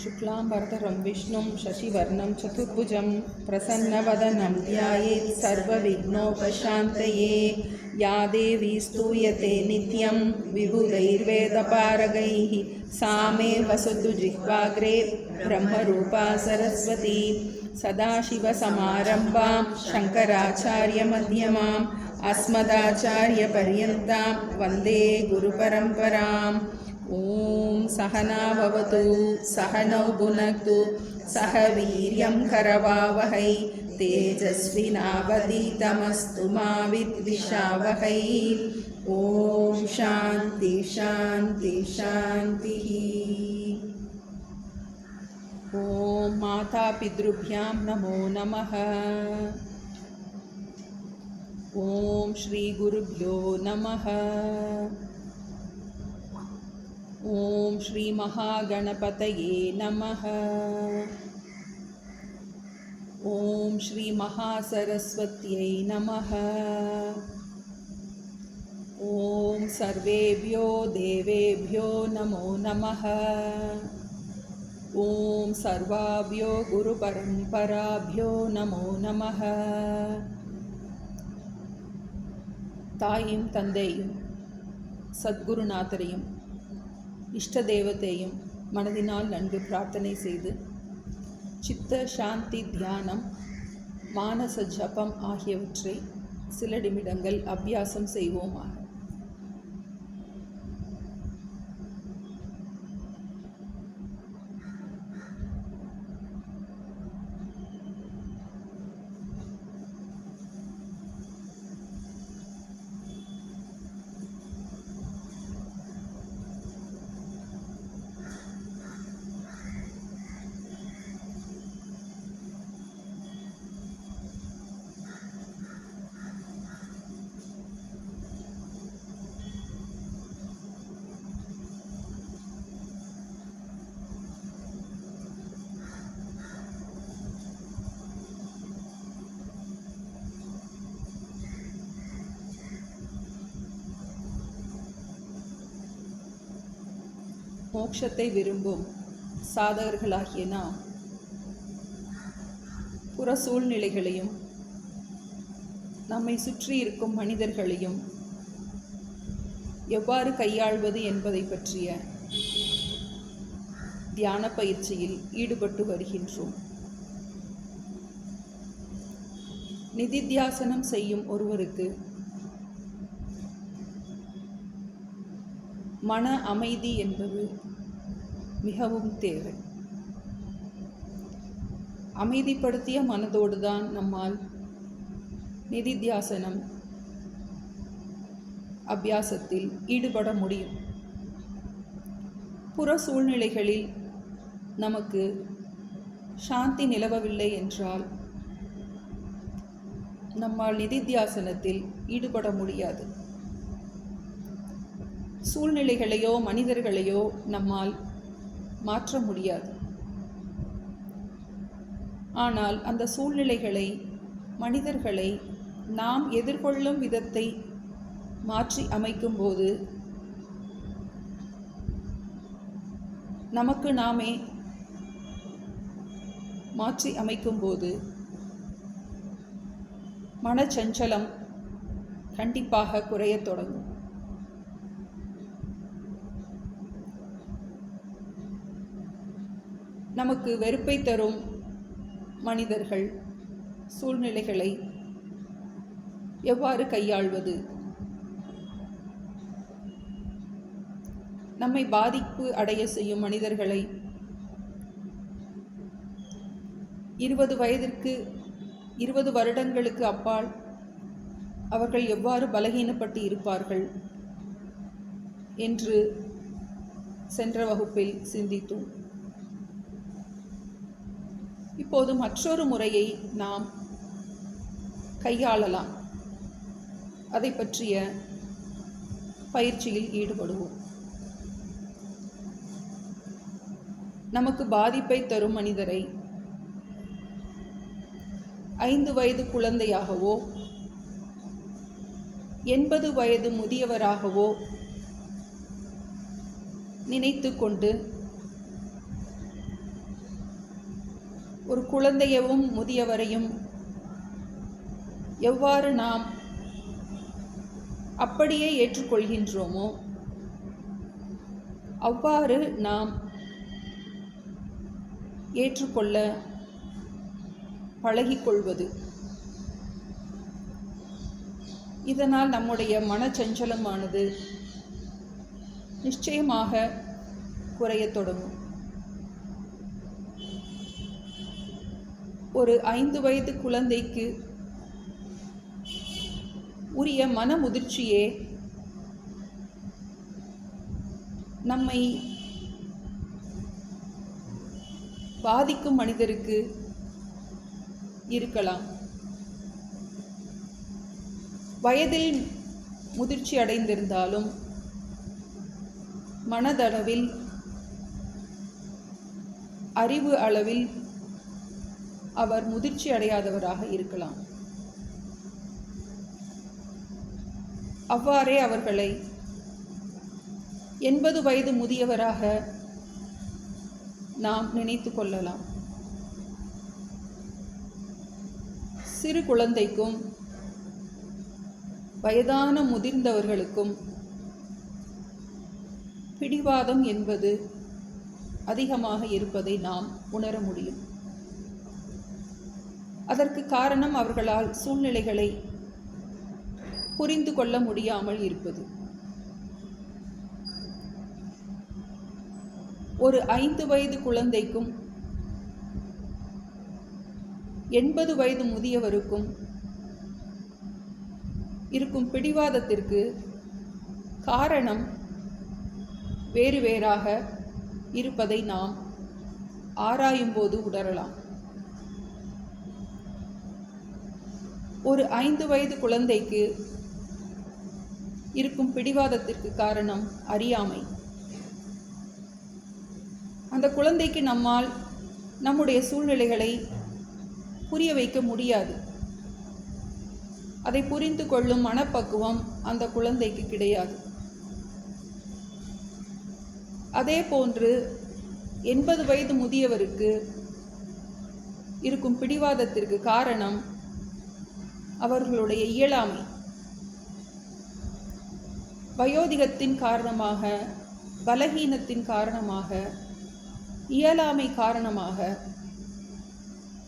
शुक्लांबरधरं विष्णुं शशिवर्णं चतुर्भुजं प्रसन्नवदनं ध्यायेत् सर्वविघ्नोपशान्तये। या देवी स्तूयते नित्यं विबुधैर्वेदपारगैः सा मे वसतु जिह्वाग्रे ब्रह्मरूपा सरस्वती। सदाशिवसमारम्भां शङ्कराचार्यमध्यमाम् अस्मदाचार्यपर्यन्तां वन्दे गुरुपरम्पराम्। ओम सहना भवतु सहनौ भुनक्तु सह वीर्यं करवावहै तेजस्विनावधीतमस्तु मा विद्विषावहै। ओम शांति शांति शांतिः। ओम माता पितृभ्यां नमो नमः। ओम श्री गुरुभ्यो नमः। ओम श्री महागणपतये नमः। ओम श्री महासरस्वत्यै नमः। ओम सर्वेभ्यो देवेभ्यो नमो नमः। ओम सर्वाभ्यो गुरुपरम्पराभ्यो नमो नमः। தாயும் தந்தையும் சத்குருநாதரையும் இஷ்ட தேவதையும் மனதினால் நன்கு பிரார்த்தனை செய்து சித்த சாந்தி தியானம் மானச ஜபம் ஆகியவற்றை சில நிமிடங்கள் அபியாசம் செய்வோமாக. மோட்சத்தை விரும்பும் சாதகர்களாகிய நாம் புற சூழ்நிலைகளையும் நம்மை சுற்றி இருக்கும் மனிதர்களையும் எவ்வாறு கையாள்வது என்பதை பற்றிய தியான பயிற்சியில் ஈடுபட்டு வருகின்றோம். நிதித்தியாசனம் செய்யும் ஒருவருக்கு மன அமைதி என்பது மிகவும் தேவை. அமைதிப்படுத்திய மனதோடு தான் நம்மால் நிதித்தியாசனம் அபியாசத்தில் ஈடுபட முடியும். புற சூழ்நிலைகளில் நமக்கு சாந்தி நிலவவில்லை என்றால் நம்மால் நிதித்தியாசனத்தில் ஈடுபட முடியாது. சூழ்நிலைகளையோ மனிதர்களையோ நம்மால் மாற்ற முடியாது. ஆனால் அந்த சூழ்நிலைகளை மனிதர்களை நாம் எதிர்கொள்ளும் விதத்தை மாற்றி அமைக்கும்போது நமக்கு நாமே மாற்றி அமைக்கும்போது மனச்சஞ்சலம் கண்டிப்பாக குறையத் தொடங்கும். நமக்கு வெறுப்பை தரும் மனிதர்கள் சூழ்நிலைகளை எவ்வாறு கையாள்வது? நம்மை பாதிப்பு அடைய செய்யும் மனிதர்களை 20 வருடங்களுக்கு அப்பால் அவர்கள் எவ்வாறு பலகீனப்பட்டு இருப்பார்கள் என்று சென்ற வகுப்பில் சிந்தித்தோம். இப்போது மற்றொரு முறையை நாம் கையாளலாம். அதை பற்றிய பயிற்சியில் ஈடுபடுவோம். நமக்கு பாதிப்பை தரும் மனிதரை 5 வயது குழந்தையாகவோ 80 வயது முதியவராகவோ நினைத்து கொண்டு ஒரு குழந்தையவும் முதியவரையும் எவ்வாறு நாம் அப்படியே ஏற்றுக்கொள்கின்றோமோ அவ்வாறு நாம் ஏற்றுக்கொள்ள பழகிக்கொள்வது. இதனால் நம்முடைய மனச்சஞ்சலமானது நிச்சயமாக குறையத் தொடங்கும். ஒரு 5 வயது குழந்தைக்கு உரிய மனமுதிர்ச்சியே நம்மை பாதிக்கும் மனிதருக்கு இருக்கலாம். வயதில் முதிர்ச்சி அடைந்திருந்தாலும் மனதளவில், அறிவு அளவில் அவர் முதிர்ச்சி அடையாதவராக இருக்கலாம். அவ்வாறே அவர்களை 80 வயது முதியவராக நாம் நினைத்து கொள்ளலாம். சிறு குழந்தைக்கும் வயதான முதிர்ந்தவர்களுக்கும் பிடிவாதம் என்பது அதிகமாக இருப்பதை நாம் உணர முடியும். அதற்கு காரணம் அவர்களால் சூழ்நிலைகளை புரிந்து கொள்ள முடியாமல் இருப்பது. ஒரு 5 வயது குழந்தைக்கும் 80 வயது முதியவருக்கும் இருக்கும் பிடிவாதத்திற்கு காரணம் வேறு வேறாக இருப்பதை நாம் ஆராயும் போது உணரலாம். ஒரு 5 வயது குழந்தைக்கு இருக்கும் பிடிவாதத்திற்கு காரணம் அறியாமை. அந்த குழந்தைக்கு நம்மால் நம்முடைய சூழ்நிலைகளை புரிய வைக்க முடியாது. அதை புரிந்து கொள்ளும் மனப்பக்குவம் அந்த குழந்தைக்கு கிடையாது. அதே போன்று 80 வயது முதியவருக்கு இருக்கும் பிடிவாதத்திற்கு காரணம் அவர்களுடைய இயலாமை. வயோதிகத்தின் காரணமாக, பலகீனத்தின் காரணமாக, இயலாமை காரணமாக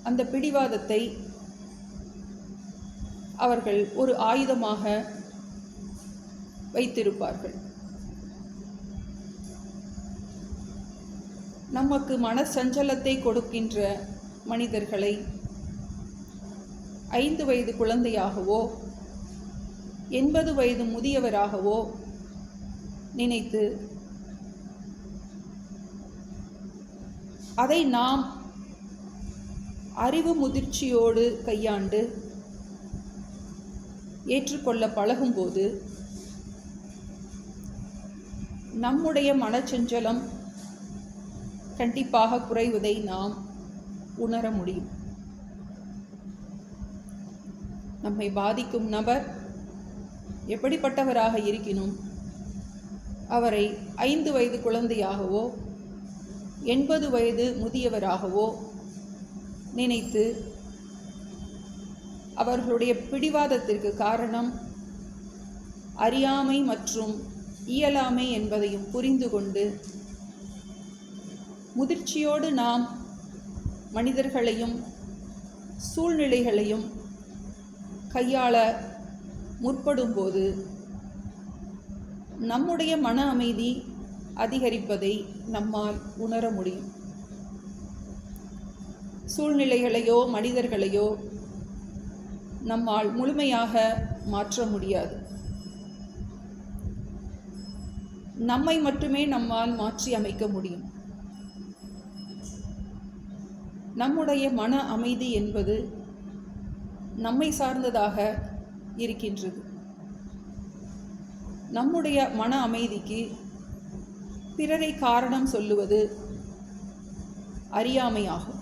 அந்த பிடிவாதத்தை அவர்கள் ஒரு ஆயுதமாக வைத்திருப்பார்கள். நமக்கு மனசஞ்சலத்தை கொடுக்கின்ற மனிதர்களை 5 வயது குழந்தையாகவோ 80 வயது முதியவராகவோ நினைத்து அதை நாம் அறிவு முதிர்ச்சியோடு கையாண்டு ஏற்றுக்கொள்ள பழகும்போது நம்முடைய மனச்சஞ்சலம் கண்டிப்பாக குறைவதை நாம் உணர முடியும். நம்மை பாதிக்கும் நபர் எப்படிப்பட்டவராக இருக்கினும் அவரை 5 வயது குழந்தையாகவோ 80 வயது முதியவராகவோ நினைத்து அவர்களுடைய பிடிவாதத்திற்கு காரணம் அறியாமை மற்றும் இயலாமை என்பதையும் புரிந்து கொண்டு முதிர்ச்சியோடு நாம் மனிதர்களையும் சூழ்நிலைகளையும் கையாள முற்படும்போது நம்முடைய மன அமைதி அதிகரிப்பதை நம்மால் உணர முடியும். சூழ்நிலைகளையோ மனிதர்களையோ நம்மால் முழுமையாக மாற்ற முடியாது. நம்மை மட்டுமே நம்மால் மாற்றி அமைக்க முடியும். நம்முடைய மன அமைதி என்பது நம்மை சார்ந்ததாக இருக்கின்றது. நம்முடைய மன அமைதிக்கு பிறரை காரணம் சொல்லுவது அறியாமையாகும்.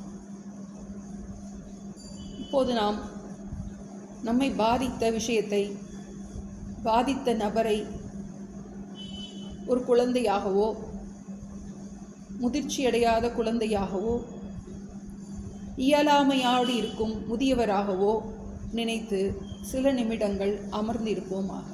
இப்போது நாம் நம்மை பாதித்த விஷயத்தை, பாதித்த நபரை ஒரு குழந்தையாகவோ முதிர்ச்சியடையாத குழந்தையாகவோ இயலாமையோடு இருக்கும் முதியவராகவோ நினைத்து சில நிமிடங்கள் அமர்ந்திருப்போமாக.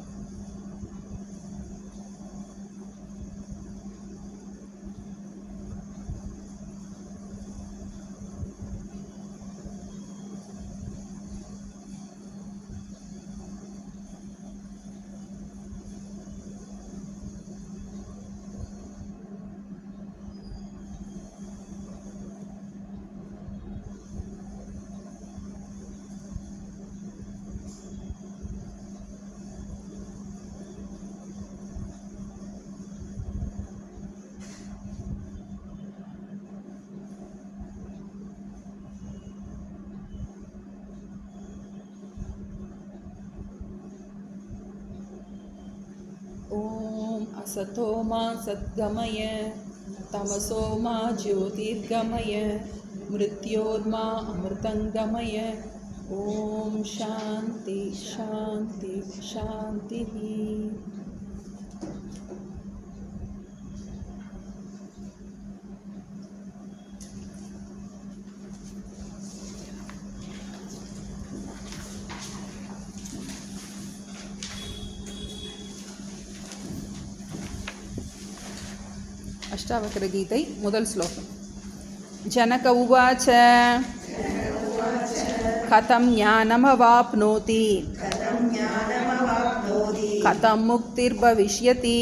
ஓம் அசதோ மா சத்கமய தமசோ மா ஜோதிர்கமய மிருத்யோர்மா அமிர்தங்கமய. ஓம் சாந்தி சாந்தி சாந்தி. அஷ்டாவக்ரகீதை முதல் ஸ்லோகம். ஜனக உவாச்ச கதம் ஞானமவாப்னோதி கதம் முக்திர்பவிஷ்யதி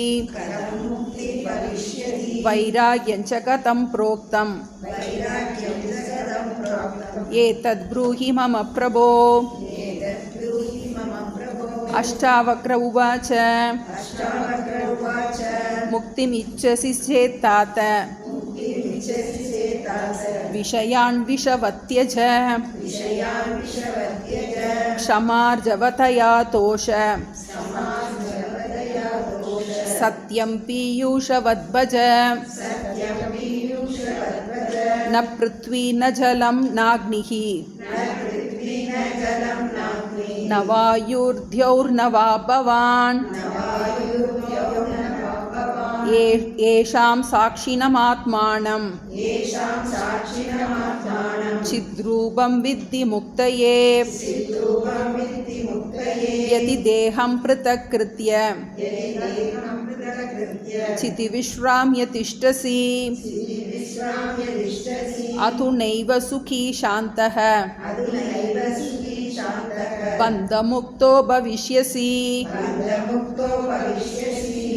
வைராக்யஞ்ச கதம் ப்ரோக்தம் ஏதத் ப்ரூஹி மம பிரபோ. அஷ்டாவக்ர உவாச்ச முக்திமிச்சசி சேத் तात விஷயான் விஷவத்யஜ க்ஷமார்ஜவதயா தோஷ சத்யம் பீயூஷவத்பஜ. ந ப்ருத்வி ந ஜலம் நாக்னிஹி ந வாயுர்த்யௌர்ன வா பவான் ஏஷாம் சாட்சிணமாத்மானம் சித்ரூபம் வித்தி முக்தயே யதி தேஹம் ப்ருதக் கிருத்ய சிதி விஸ்ராம்ய திஷ்டசி அது நைவ சுகி சாந்தः பந்தமுக்தோ பவிஷ்யசி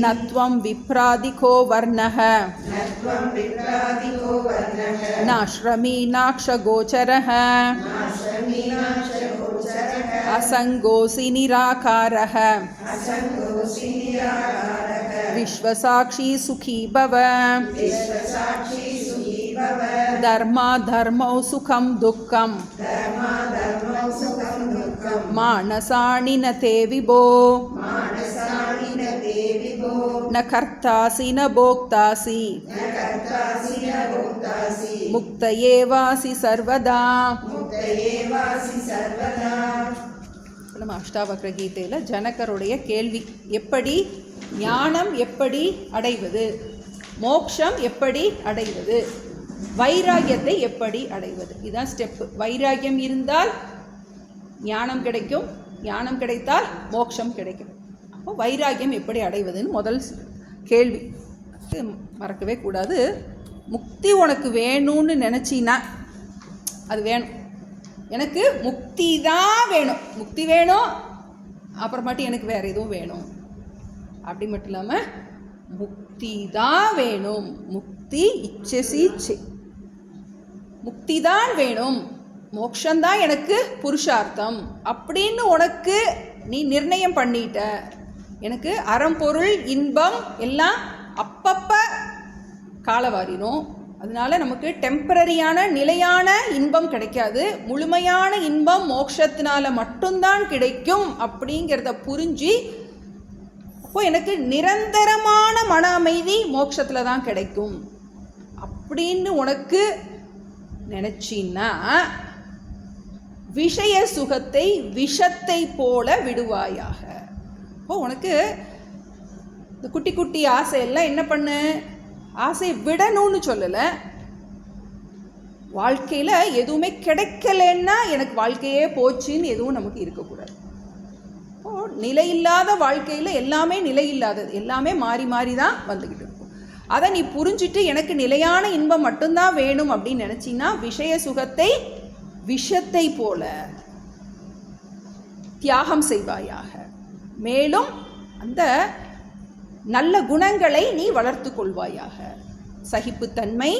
நத்வம் விப்ராதிகோ வர்ணः நாஸ்ரமீ நாக்ஷகோச்சரः அசங்கோசி நிராகாரः விஸ்வசாட்சி சுகீ பவ. தர்மா தர்மௌ சுகம் துக்கம் மானசாணி ந தே விபோ. ந கர்த்தாசி ந போக்தாசி முக்தயே வாசி சர்வதா. நம்ம அஷ்டாவக்ர கீதையில் ஜனகருடைய கேள்வி, எப்படி ஞானம் எப்படி அடைவது, மோக்ஷம் எப்படி அடைவது, வைராகியத்தை எப்படி அடைவது, இதுதான் ஸ்டெப்பு. வைராகியம் இருந்தால் ஞானம் கிடைக்கும், ஞானம் கிடைத்தால் மோக்ஷம் கிடைக்கும். அப்போ வைராகியம் எப்படி அடைவதுன்னு முதல் கேள்வி மறக்கவே கூடாது. முக்தி உனக்கு வேணும்னு நினச்சின்னா அது வேணும். எனக்கு முக்தி தான் வேணும், முக்தி வேணும், அப்புறமாட்டி எனக்கு வேறு எதுவும் வேணும் அப்படி மட்டும் இல்லாமல் முக்தி தான் வேணும். முக்தி இச்சசி முக்தி தான் வேணும், மோக்ஷந்தான் எனக்கு புருஷார்த்தம் அப்படின்னு உனக்கு நீ நிர்ணயம் பண்ணிட்ட. எனக்கு அறம்பொருள் இன்பம் எல்லாம் அப்பப்போ காலவாரினோம். அதனால நமக்கு டெம்பரரியான நிலையான இன்பம் கிடைக்காது. முழுமையான இன்பம் மோட்சத்தினால மட்டும்தான் கிடைக்கும் அப்படிங்கிறத புரிஞ்சு, அப்போ எனக்கு நிரந்தரமான மன அமைதி மோட்சத்தில் தான் கிடைக்கும் அப்படின்னு உனக்கு நினச்சின்னா விஷய சுகத்தை விஷத்தை போல விடுவாயாக. அப்போ உனக்கு இந்த குட்டி குட்டி ஆசையெல்லாம் என்ன பண்ணு, ஆசை விடணும்னு சொல்லலை, வாழ்க்கையில் எதுவுமே கிடைக்கலன்னா எனக்கு வாழ்க்கையே போச்சுன்னு எதுவும் நமக்கு இருக்கக்கூடாது. நிலையில்லாத வாழ்க்கையில் எல்லாமே நிலையில்லாதது, எல்லாமே மாறி மாறி தான் வந்துக்கிட்டு இருக்கும். அதை நீ புரிஞ்சுட்டு எனக்கு நிலையான இன்பம் மட்டும்தான் வேணும் அப்படின்னு நினச்சின்னா விஷய சுகத்தை விஷத்தை போல தியாகம் செய்வாயாக. மேலும் அந்த நல்ல குணங்களை நீ வளர்த்து கொள்வாயாக. சகிப்புத்தன்மை,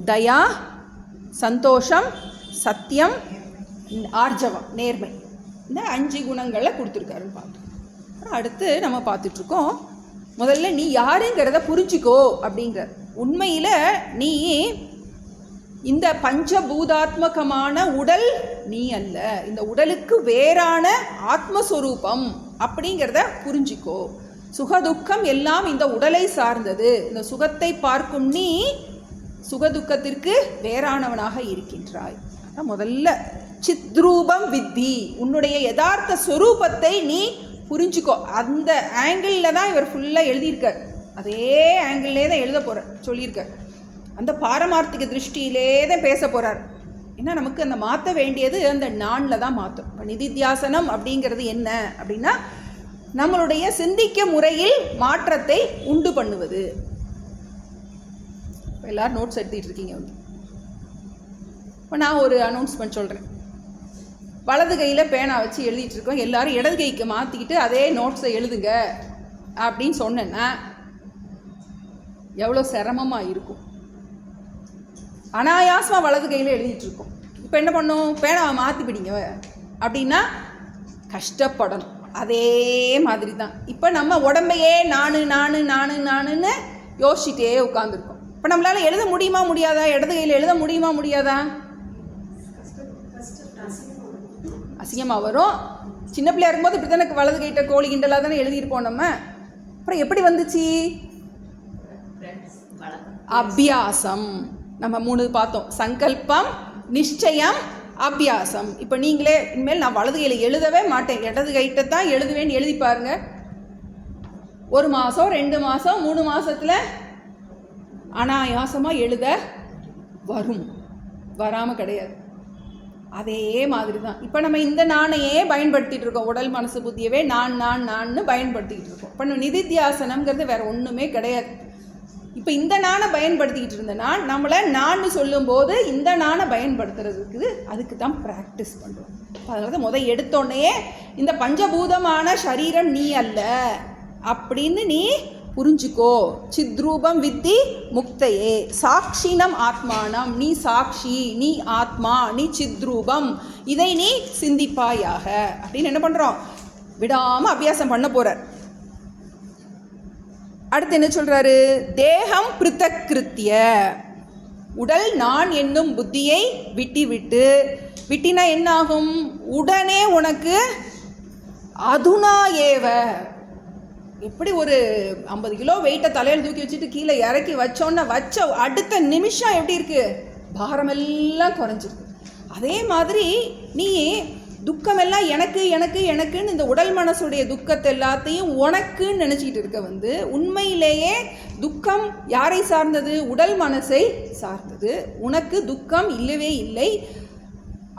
தயா, சந்தோஷம், சத்தியம், ஆர்ஜவம், நேர்மை, இந்த 5 குணங்களை கொடுத்துருக்காருன்னு பார்த்தோம். அடுத்து நம்ம பார்த்துட்ருக்கோம், முதல்ல நீ யாருங்கிறத புரிஞ்சிக்கோ அப்படிங்கிற. உண்மையில் நீ இந்த பஞ்சபூதாத்மகமான உடல் நீ அல்ல, இந்த உடலுக்கு வேறான ஆத்மஸ்வரூபம் அப்படிங்கிறத புரிஞ்சிக்கோ. சுகதுக்கம் எல்லாம் இந்த உடலை சார்ந்தது. இந்த சுகத்தை பார்க்கும் நீ சுகதுக்கத்திற்கு வேறானவனாக இருக்கின்றாய். முதல்ல சித்ரூபம் வித்தி, உன்னுடைய யதார்த்த ஸ்வரூபத்தை நீ புரிஞ்சுக்கோ. அந்த ஆங்கிளில் தான் இவர் ஃபுல்லாக எழுதியிருக்கார். அதே ஆங்கிள்லே தான் எழுத போகிறார், சொல்லியிருக்கார். அந்த பாரமார்த்திக திருஷ்டியிலே தான் பேச போகிறார். ஏன்னா நமக்கு அந்த மாற்ற வேண்டியது அந்த நானில் தான் மாற்றும். இப்போ நிதித்தியாசனம் அப்படிங்கிறது என்ன அப்படின்னா நம்மளுடைய சிந்திக்க முறையில் மாற்றத்தை உண்டு பண்ணுவது. இப்போ எல்லோரும் நோட்ஸ் எடுத்துகிட்டு இருக்கீங்க. இப்போ நான் ஒரு அனௌன்ஸ்மெண்ட் சொல்கிறேன். வலது கையில் பேனா வச்சு எழுதிட்டு இருக்கோம், எல்லோரும் இடது கைக்கு மாற்றிக்கிட்டு அதே நோட்ஸை எழுதுங்க அப்படின்னு சொன்னேன்னா எவ்வளோ சிரமமாக இருக்கும். அனாயாசமாக வலது கையில் எழுதிட்டுருக்கோம். இப்போ என்ன பண்ணோம், பேனாவை மாற்றி பிடிங்க அப்படின்னா கஷ்டப்படணும். அதே மாதிரி தான் இப்போ நம்ம உடம்பையே நானுன்னு யோசிச்சுட்டே உட்காந்துருக்கோம். இப்போ நம்மளால் எழுத முடியுமா முடியாதா, இடது கையில் எழுத முடியுமா முடியாதா? அசிங்கமாக வரும். சின்ன பிள்ளையா இருக்கும்போது இப்படி தானே வலது கைட்ட கோழி கிண்டலாக தானே எழுதியிருப்போம் நம்ம. அப்புறம் எப்படி வந்துச்சு? அபியாசம். நம்ம 3 பார்த்தோம், சங்கல்பம், நிச்சயம், அபியாசம். இப்போ நீங்களே இனிமேல் நான் வலது கையில் எழுதவே மாட்டேன், இடது கைட்ட தான் எழுதுவேன்னு எழுதி பாருங்க. 1 மாதம் 2 மாதம் 3 மாதத்தில் அனாயாசமாக எழுத வரும், வராமல் கிடையாது. அதே மாதிரி தான் இப்போ நம்ம இந்த நானையே பயன்படுத்திகிட்டு இருக்கோம். உடல் மனசு புத்தியவே நான்னு பயன்படுத்திக்கிட்டு இருக்கோம். இப்போ நிதித்தியாசனம்ங்கிறது வேறு ஒன்றுமே கிடையாது. இப்போ இந்த நானை பயன்படுத்திக்கிட்டு இருந்தேன்னா நம்மளை நான் சொல்லும்போது இந்த நானை பயன்படுத்துறதுக்கு அதுக்கு தான் ப்ராக்டிஸ் பண்ணுறோம். அதனால தான் எடுத்தோடனே இந்த பஞ்சபூதமான சரீரம் நீ அல்ல அப்படின்னு நீ புரிஞ்சுக்கோ. சித்ரூபம் வித்தி முக்தையே சாட்சினம் ஆத்மானம், நீ சாட்சி, நீ ஆத்மா, நீ சித்ரூபம், இதை நீ சிந்திப்பாயாக அப்படின்னு என்ன பண்ணுறோம், விடாமல் அபியாசம் பண்ண போகிறார். அடுத்து என்ன சொல்கிறாரு, தேகம் பிருத்தக்கிருத்திய, உடல் நான் என்னும் புத்தியை விட்டினா என்ன ஆகும், உடனே உனக்கு அதுனா ஏவ, எப்படி ஒரு 50 கிலோ வெயிட்டை தலையில் தூக்கி வச்சுட்டு கீழே இறக்கி வச்சோன்னா வச்ச அடுத்த நிமிஷம் எப்படி இருக்குது, பாரமெல்லாம் குறைஞ்சிருக்கு. அதே மாதிரி நீ துக்கமெல்லாம் எனக்குன்னு இந்த உடல் மனசுடைய துக்கத்தை எல்லாத்தையும் உனக்குன்னு நினச்சிக்கிட்டு இருக்க உண்மையிலேயே துக்கம் யாரை சார்ந்தது, உடல் மனசை சார்ந்தது. உனக்கு துக்கம் இல்லவே இல்லை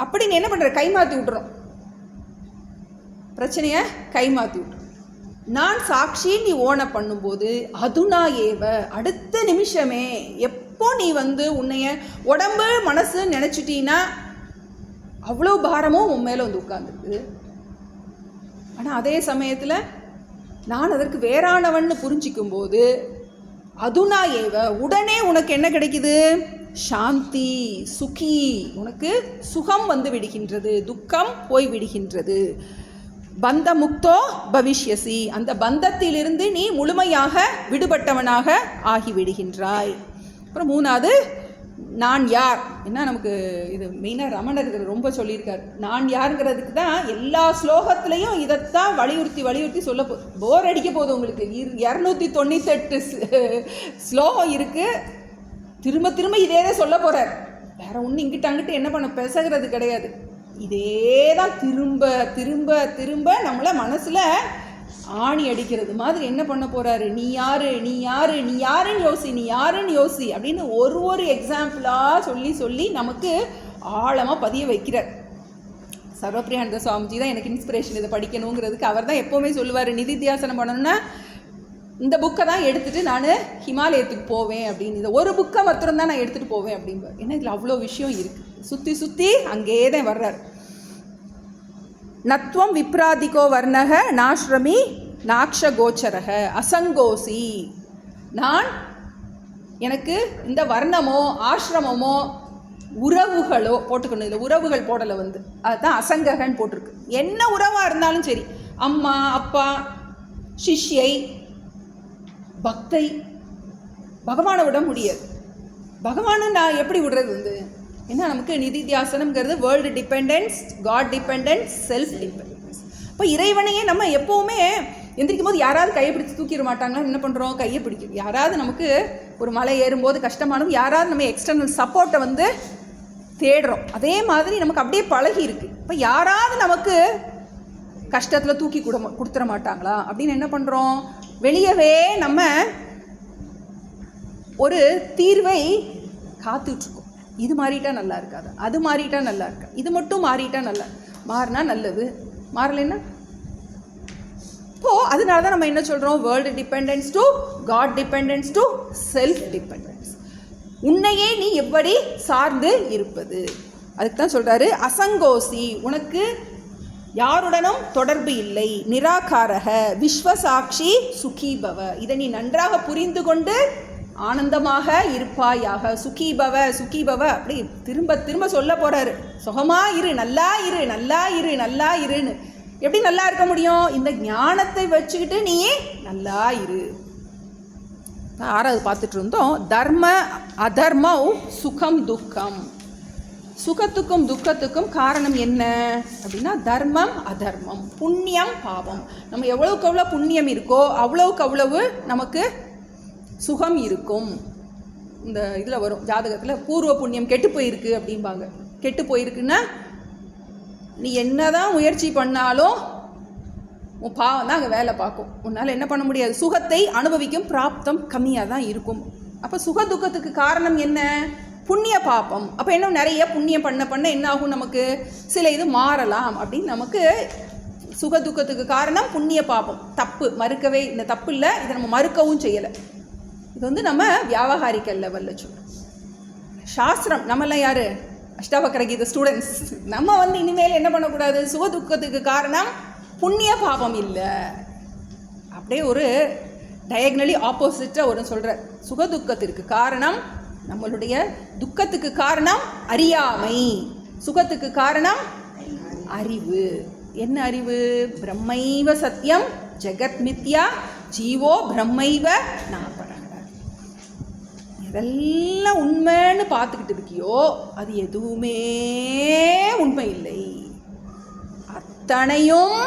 அப்படின்னு என்ன பண்ணுற, கைமாற்றி விட்டுறோம், பிரச்சனையை கைமாற்றி விட்டுறோம். நான் சாட்சி நீ ஓன பண்ணும்போது அதுனா ஏவ, அடுத்த நிமிஷமே எப்போ நீ உன்னைய உடம்பு மனசு நினச்சிட்டீன்னா அவ்வளோ பாரமும் உன் மேலே உட்காந்துருக்கு. ஆனால் அதே சமயத்தில் நான் அதற்கு வேறானவன்னு புரிஞ்சிக்கும் போது அதுனா ஏவ, உடனே உனக்கு என்ன கிடைக்குது, சாந்தி, சுகி, உனக்கு சுகம் விடுகின்றது, துக்கம் போய் விடுகின்றது. பந்த முக்தோ பவிஷ்யசி, அந்த பந்தத்திலிருந்து நீ முழுமையாக விடுபட்டவனாக ஆகிவிடுகின்றாய். அப்புறம் 3வது நான் யார். என்ன நமக்கு இது மெயினாக ரமணர் ரொம்ப சொல்லியிருக்கார். நான் யாருங்கிறதுக்கு தான் எல்லா ஸ்லோகத்துலேயும் இதைத்தான் வலியுறுத்தி சொல்ல போர் அடிக்க போகுது உங்களுக்கு. 298 ஸ்லோகம் இருக்குது, திரும்ப திரும்ப இதே தான் சொல்ல போகிறார். வேற ஒன்று இங்கிட்ட அங்கிட்டு என்ன பண்ண பேசுகிறது கிடையாது. இதே தான் திரும்ப திரும்ப திரும்ப நம்மளை மனசில் ஆணி அடிக்கிறது மாதிரி என்ன பண்ண போகிறாரு, நீ யாரு நீ யாரு நீ யாருன்னு யோசி நீ யாருன்னு யோசி அப்படின்னு ஒரு எக்ஸாம்பிளாக சொல்லி சொல்லி நமக்கு ஆழமாக பதிய வைக்கிறார். சர்வப்பிரியானந்த சுவாமிஜி தான் எனக்கு இன்ஸ்பிரேஷன் இதை படிக்கணுங்கிறதுக்கு. அவர் தான் எப்போவுமே சொல்லுவார், நிதித்தியாசனம் பண்ணணும்னா இந்த புக்கை தான் எடுத்துகிட்டு நான் ஹிமாலயத்துக்கு போவேன் அப்படின்னு. இந்த ஒரு புக்கை மாத்திரம் தான் நான் எடுத்துகிட்டு போவேன் அப்படின்பார். ஏன்னா இதில் அவ்வளோ விஷயம் இருக்குது. சுற்றி அங்கே தான் வர்றார். நத்வம் விப்ராதிகோ வர்ணக நாஸ்ரமி நாக்ஷகோச்சரக அசங்கோசி. நான் எனக்கு இந்த வர்ணமோ ஆசிரமமோ உறவுகளோ போட்டுக்கணும். இதில் உறவுகள் போடலை அதுதான் அசங்ககன்னு போட்டிருக்கு. என்ன உறவாக இருந்தாலும் சரி, அம்மா அப்பா சிஷ்யை பக்தை, பகவானை விட முடியாது. பகவானை நான் எப்படி விடுறது ஏன்னா நமக்கு நிதித்தியாசனம்ங்கிறது world dependence, God dependence, self dependence. இப்போ இறைவனையே நம்ம எப்போவுமே எந்திரிக்கும் போது யாராவது கையை பிடிச்சி தூக்கிட மாட்டாங்களா, என்ன பண்ணுறோம், கையை பிடிக்கும். யாராவது நமக்கு ஒரு மலை ஏறும்போது கஷ்டமானது யாராவது நம்ம எக்ஸ்டர்னல் சப்போர்ட்டை தேடுறோம். அதே மாதிரி நமக்கு அப்படியே பழகி இருக்குது. இப்போ யாராவது நமக்கு கஷ்டத்தில் தூக்கி கொடுத்துட மாட்டாங்களா அப்படின்னு என்ன பண்ணுறோம், வெளியவே நம்ம ஒரு தீர்வை காத்துட்ருக்கோம். இது மாறிட்டா நல்லா இருக்காது, அது மாறிட்டா நல்லா இருக்கா, இது மட்டும் மாறிட்டா நல்லா, மாறினா நல்லது, மாறலைன்னா இப்போது அதனால தான் நம்ம என்ன சொல்கிறோம், world dependence to God dependence to self dependence. உன்னையே நீ எப்படி சார்ந்து இருப்பது, அதுக்கு தான் சொல்கிறாரு அசங்கோசி, உனக்கு யாருடனும் தொடர்பு இல்லை, நிராகாரக விஸ்வசாட்சி சுகீபவ, இதை நீ நன்றாக புரிந்து கொண்டு ஆனந்தமாக இருப்பாயாக. சுகீபவ சுகீபவ அப்படி திரும்ப திரும்ப சொல்ல போகிறாரு. சுகமா இரு, நல்லா இரு, நல்லா இரு, நல்லா இருன்னு. எப்படி நல்லா இருக்க முடியும், இந்த ஞானத்தை வச்சுக்கிட்டு நீயே நல்லா இரு. 6வது பார்த்துட்டு இருந்தோம். தர்ம அதர்மம் சுகம் துக்கம். சுகத்துக்கும் துக்கத்துக்கும் காரணம் என்ன அப்படின்னா தர்மம் அதர்மம், புண்ணியம் பாவம். நம்ம எவ்வளவுக்கு எவ்வளோ புண்ணியம் இருக்கோ அவ்வளவுக்கு அவ்வளவு நமக்கு சுகம் இருக்கும். இந்த இதில் வரும் ஜாதகத்தில் பூர்வ புண்ணியம் கெட்டு போயிருக்கு அப்படிம்பாங்க. கெட்டு போயிருக்குன்னா நீ என்னதான் முயற்சி பண்ணாலும் உன் பாவம் தான் அங்கே வேலை பார்க்கும். உன்னால் என்ன பண்ண முடியாது, சுகத்தை அனுபவிக்கும் பிராப்தம் கம்மியாக தான் இருக்கும். அப்போ சுக துக்கத்துக்கு காரணம் என்ன, புண்ணிய பாப்பம். அப்போ இன்னும் நிறைய புண்ணியம் பண்ண பண்ண என்ன ஆகும், நமக்கு சில இது மாறலாம் அப்படின்னு. நமக்கு சுக துக்கத்துக்கு காரணம் புண்ணிய பாப்பம். தப்பு மறுக்கவே, இந்த தப்பு இல்லை, இதை நம்ம மறுக்கவும் செய்யலை. இது நம்ம வியாபகாரிக்க லெவலில் சொல்கிறோம். சாஸ்திரம் நம்மளாம் யார், அஷ்டாவக்கர கீத ஸ்டூடெண்ட்ஸ். நம்ம இனிமேல் என்ன பண்ணக்கூடாது, சுக துக்கத்துக்கு காரணம் புண்ணிய பாபம் இல்லை. அப்படியே ஒரு டயக்னலி ஆப்போசிட்டாக ஒரு சொல்கிற, சுகதுக்கத்திற்கு காரணம் நம்மளுடைய துக்கத்துக்கு காரணம் அறியாமை, சுகத்துக்கு காரணம் அறிவு. என்ன அறிவு, பிரம்மைவ சத்தியம் ஜெகத் மித்யா ஜீவோ பிரம்மைவ நாபரக. எதெல்லாம் உண்மைன்னு பார்த்துக்கிட்டு இருக்கியோ அது எதுவுமே உண்மை இல்லை, அத்தனையும்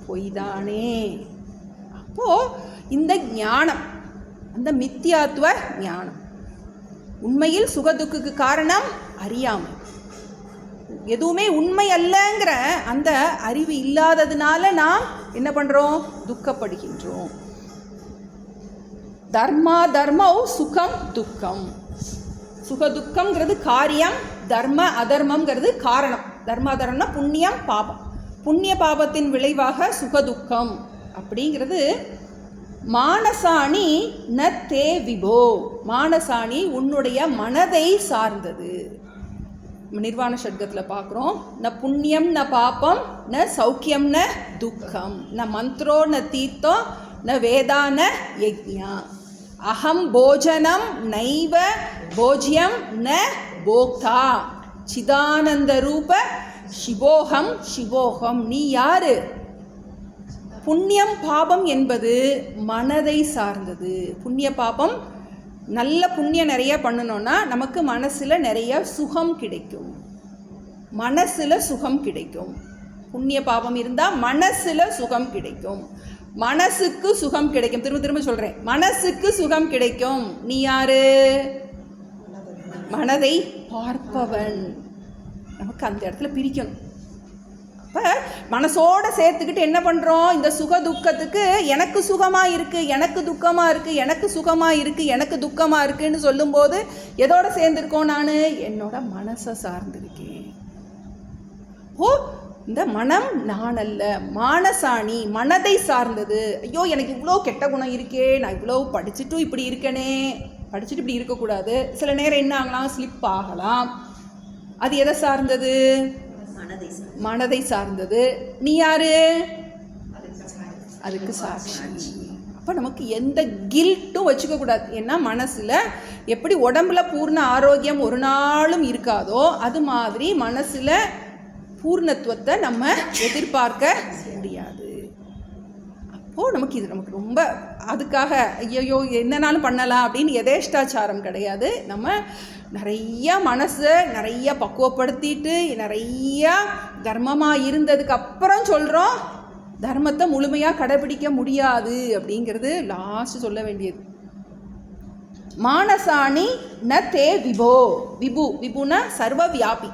பொய்தானே. அப்போது இந்த ஞானம், அந்த மித்தியாத்துவ ஞானம், உண்மையில் சுகதுக்கு காரணம் அறியாமை, எதுவுமே உண்மை அல்லங்கிற அந்த அறிவு இல்லாததுனால நாம் என்ன பண்ணுறோம், துக்கப்படுகின்றோம். தர்மா தர்மம் சுகம் துக்கம். சுகதுக்கம்ங்கிறது காரியம், தர்ம அதர்மம்ங்கிறது காரணம். தர்ம அதர்மம்னா புண்ணியம் பாபம், புண்ணிய பாபத்தின் விளைவாக சுகதுக்கம் அப்படிங்கிறது. மானசாணி ந தே விபோ, மானசாணி உன்னுடைய மனதை சார்ந்தது. நிர்வாண ஷட்கத்தில் பார்க்குறோம், ந புண்ணியம் ந பாப்பம் ந சௌக்கியம் ந துக்கம் ந மந்த்ரோ ந தீர்த்தம் ந வேதா ந யஜ்ஞா அகம் போஜனம் நைவ போஜ்யம் ந போக்தா சிதானந்த ரூப சிவோகம் சிவோகம். நீ யாரு, புண்ணியம் பாபம் என்பது மனதை சார்ந்தது. புண்ணிய பாபம், நல்ல புண்ணியம் நிறைய பண்ணணும்னா நமக்கு மனசில் நிறைய சுகம் கிடைக்கும், மனசில் சுகம் கிடைக்கும். புண்ணிய பாபம் இருந்தால் மனசில் சுகம் கிடைக்கும், மனசுக்கு சுகம் கிடைக்கும். திரும்ப திரும்ப சொல்கிறேன், மனசுக்கு சுகம் கிடைக்கும். நீ யாரு, மனதை பார்ப்பவன். நமக்கு அந்த இடத்துல பிரிக்கணும். அப்போ மனசோடு சேர்த்துக்கிட்டு என்ன பண்ணுறோம், இந்த சுக துக்கத்துக்கு எனக்கு சுகமாக இருக்குது, எனக்கு துக்கமாக இருக்குது, எனக்கு சுகமாக இருக்குது, எனக்கு துக்கமாக இருக்குதுன்னு சொல்லும்போது எதோட சேர்ந்துருக்கோம், நான் என்னோட மனசை சார்ந்திருக்கேன். ஓ, இந்த மனம் நான் அல்ல, மானசாணி மனதை சார்ந்தது. ஐயோ எனக்கு இவ்வளோ கெட்ட குணம் இருக்கே, நான் இவ்வளோ படிச்சுட்டும் இப்படி இருக்கனே, படிச்சுட்டு இப்படி இருக்கக்கூடாது. சில நேரம் என்ன ஆகலாம், ஸ்லிப் ஆகலாம். அது எதை சார்ந்தது, மனதை சார்ந்தது. நீ யாரு, அதுக்கு சாட்சி. அப்போ நமக்கு எந்த கில்ட்டும் வச்சுக்க கூடாது. ஏன்னா மனசில் எப்படி உடம்புல பூர்ண ஆரோக்கியம் ஒரு நாளும் இருக்காதோ அது மாதிரி மனசில் பூர்ணத்துவத்தை நம்ம எதிர்பார்க்க முடியாது. அப்போது நமக்கு ரொம்ப அதுக்காக ஐயோ என்னன்னாலும் பண்ணலாம் அப்படின்னு எதேஷ்டாச்சாரம் கிடையாது. நம்ம நிறைய மனசை நிறைய பக்குவப்படுத்திட்டு நிறைய தர்மமாக இருந்ததுக்கு அப்புறம் சொல்கிறோம் தர்மத்தை முழுமையாக கடைபிடிக்க முடியாது அப்படிங்கிறது லாஸ்ட் சொல்ல வேண்டியது. மானசாணி ந தே விபோ, விபுனா சர்வ வியாபி.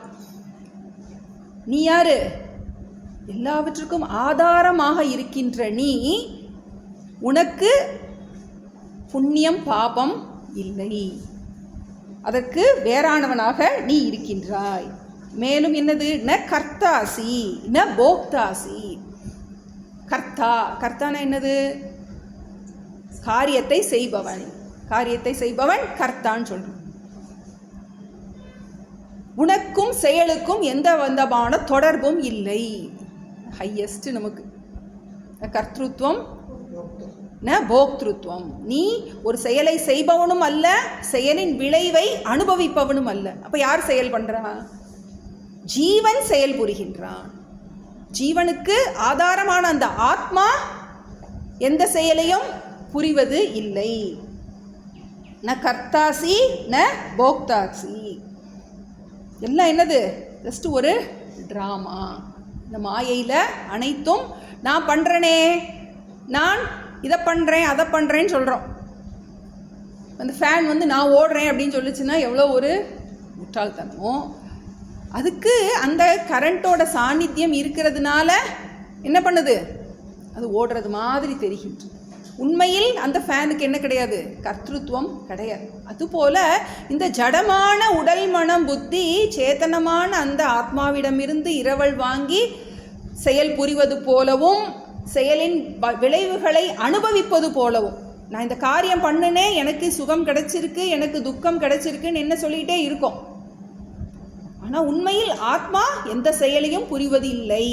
நீ யாரு, எல்லாவற்றுக்கும் ஆதாரமாக இருக்கின்ற நீ, உனக்கு புண்ணியம் பாபம் இல்லை, அதற்கு வேறானவனாக நீ இருக்கின்றாய். மேலும் என்னது, ந கர்த்தாசி ந போக்தாசி. கர்த்தானா என்னது, காரியத்தை செய்பவன் கர்த்தான்னு சொல்றோம். உனக்கும் செயலுக்கும் எந்த விதமான தொடர்பும் இல்லை. ஹையஸ்ட் நமக்கு கர்த்திருவம் ந போக்திருத்துவம். நீ ஒரு செயலை செய்பவனும் அல்ல, செயலின் விளைவை அனுபவிப்பவனும் அல்ல. அப்ப யார் செயல் பண்றான், ஜீவன் செயல் புரிகின்றான். ஜீவனுக்கு ஆதாரமான அந்த ஆத்மா எந்த செயலையும் புரிவது இல்லை. ந கர்த்தாசி ந போக்தாசி. எல்லாம் என்னது, ஜஸ்ட் ஒரு ட்ராமா. இந்த மாயையில் அனைத்தும் நான் பண்ணுறனே, நான் இதை பண்ணுறேன் அதை பண்ணுறேன்னு சொல்கிறோம். அந்த ஃபேன் நான் ஓடுறேன் அப்படின்னு சொல்லிச்சுன்னா எவ்வளோ ஒரு முட்டாள்தனமோ. அதுக்கு அந்த கரண்ட்டோட சாநித்தியம் இருக்கிறதுனால என்ன பண்ணுது, அது ஓடுறது மாதிரி தெரிகின்றது. உண்மையில் அந்த ஃபேனுக்கு என்ன கிடையாது, கர்த்திருவம் கிடையாது. அதுபோல் இந்த ஜடமான உடல் மனம் புத்தி சேத்தனமான அந்த ஆத்மாவிடமிருந்து இரவல் வாங்கி செயல் புரிவது போலவும் செயலின் விளைவுகளை அனுபவிப்பது போலவும், நான் இந்த காரியம் பண்ணினேன் எனக்கு சுகம் கிடைச்சிருக்கு எனக்கு துக்கம் கிடைச்சிருக்குன்னு என்ன சொல்லிகிட்டே இருக்கோம். ஆனால் உண்மையில் ஆத்மா எந்த செயலையும் புரிவதில்லை.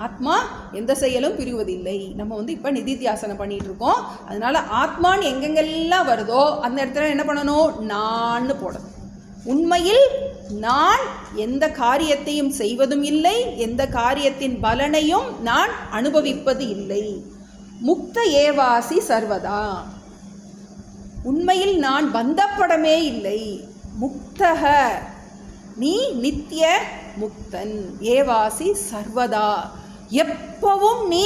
ஆத்மா எந்த செயலும் புரிவதில்லை. நம்ம இப்போ நிதித்தியாசனம் பண்ணிட்டு இருக்கோம். அதனால ஆத்மான்னு எங்கெங்கெல்லாம் வருதோ அந்த இடத்துல என்ன பண்ணணும், நான் போடணும். உண்மையில் நான் எந்த காரியத்தையும் செய்வதும் இல்லை, எந்த காரியத்தின் பலனையும் நான் அனுபவிப்பது இல்லை. முக்த ஏவாசி சர்வதா. உண்மையில் நான் பந்தப்படமே இல்லை. முக்தக, நீ நித்திய முக்தன். ஏவாசி சர்வதா, எப்பவும் நீ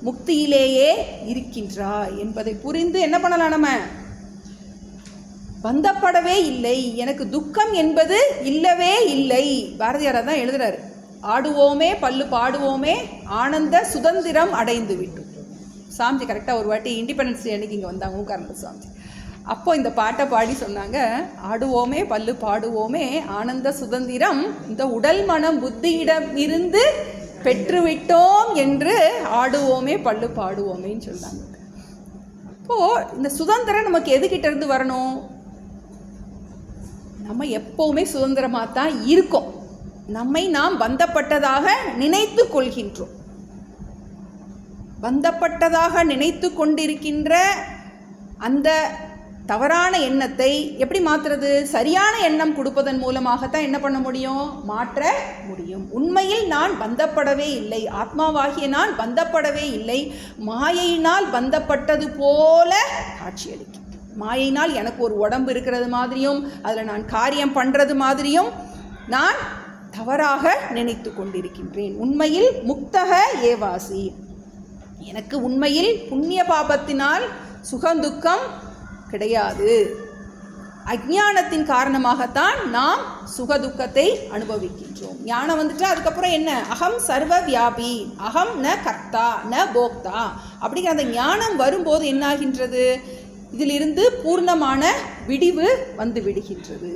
முக்தியிலேயே இருக்கின்றாய் என்பதை புரிந்து என்ன பண்ணலாம், நம்ம பந்தப்படவே இல்லை, எனக்கு துக்கம் என்பது இல்லவே இல்லை. பாரதியார் தான் எழுதுறாரு, ஆடுவோமே பல்லு பாடுவோமே ஆனந்த சுதந்திரம் அடைந்து விட்டோம். சாமிஜி கரெக்டாக ஒரு வாட்டி இண்டிபெண்டன்ஸ் டே அன்னைக்கு இங்கே வந்தாங்க உட்கார்ந்து சாமிஜி. அப்போ இந்த பாட்டை பாடி சொன்னாங்க, ஆடுவோமே பல்லு பாடுவோமே ஆனந்த சுதந்திரம் இந்த உடல் மனம் புத்தியிடம் இருந்து பெற்றுவிட்டோம் என்று ஆடுவோமே பல்லு பாடுவோமேன்னு சொன்னாங்க. அப்போது இந்த சுதந்திரம் நமக்கு எதுக்கிட்ட இருந்து வரணும், நம்ம எப்போவுமே சுதந்திரமாக தான் இருக்கோம். நம்மை நாம் பந்தப்பட்டதாக நினைத்து கொள்கின்றோம். பந்தப்பட்டதாக நினைத்து கொண்டிருக்கின்ற அந்த தவறான எண்ணத்தை எப்படி மாற்றுறது, சரியான எண்ணம் கொடுப்பதன் மூலமாகத்தான் என்ன பண்ண முடியும், மாற்ற முடியும். உண்மையில் நான் பந்தப்படவே இல்லை, ஆத்மாவாகிய நான் பந்தப்படவே இல்லை, மாயையினால் பந்தப்பட்டது போல காட்சியளிக்கும். மாயினால் எனக்கு ஒரு உடம்பு இருக்கிறது மாதிரியும் அதில் நான் காரியம் பண்ணுறது மாதிரியும் நான் தவறாக நினைத்து கொண்டிருக்கின்றேன். உண்மையில் முக்தக ஏவாசி, எனக்கு உண்மையில் புண்ணிய பாபத்தினால் சுகந்துக்கம் கிடையாது. அஞ்ஞானத்தின் காரணமாகத்தான் நாம் சுகதுக்கத்தை அனுபவிக்கின்றோம். ஞானம் வந்துட்டா அதுக்கப்புறம் என்ன? அகம் சர்வ வியாபி, அகம் ந கர்த்தா ந போக்தா அப்படிங்கிற அந்த ஞானம் வரும்போது என்னாகின்றது? இதிலிருந்து பூர்ணமான விடிவு வந்து விடுகின்றது.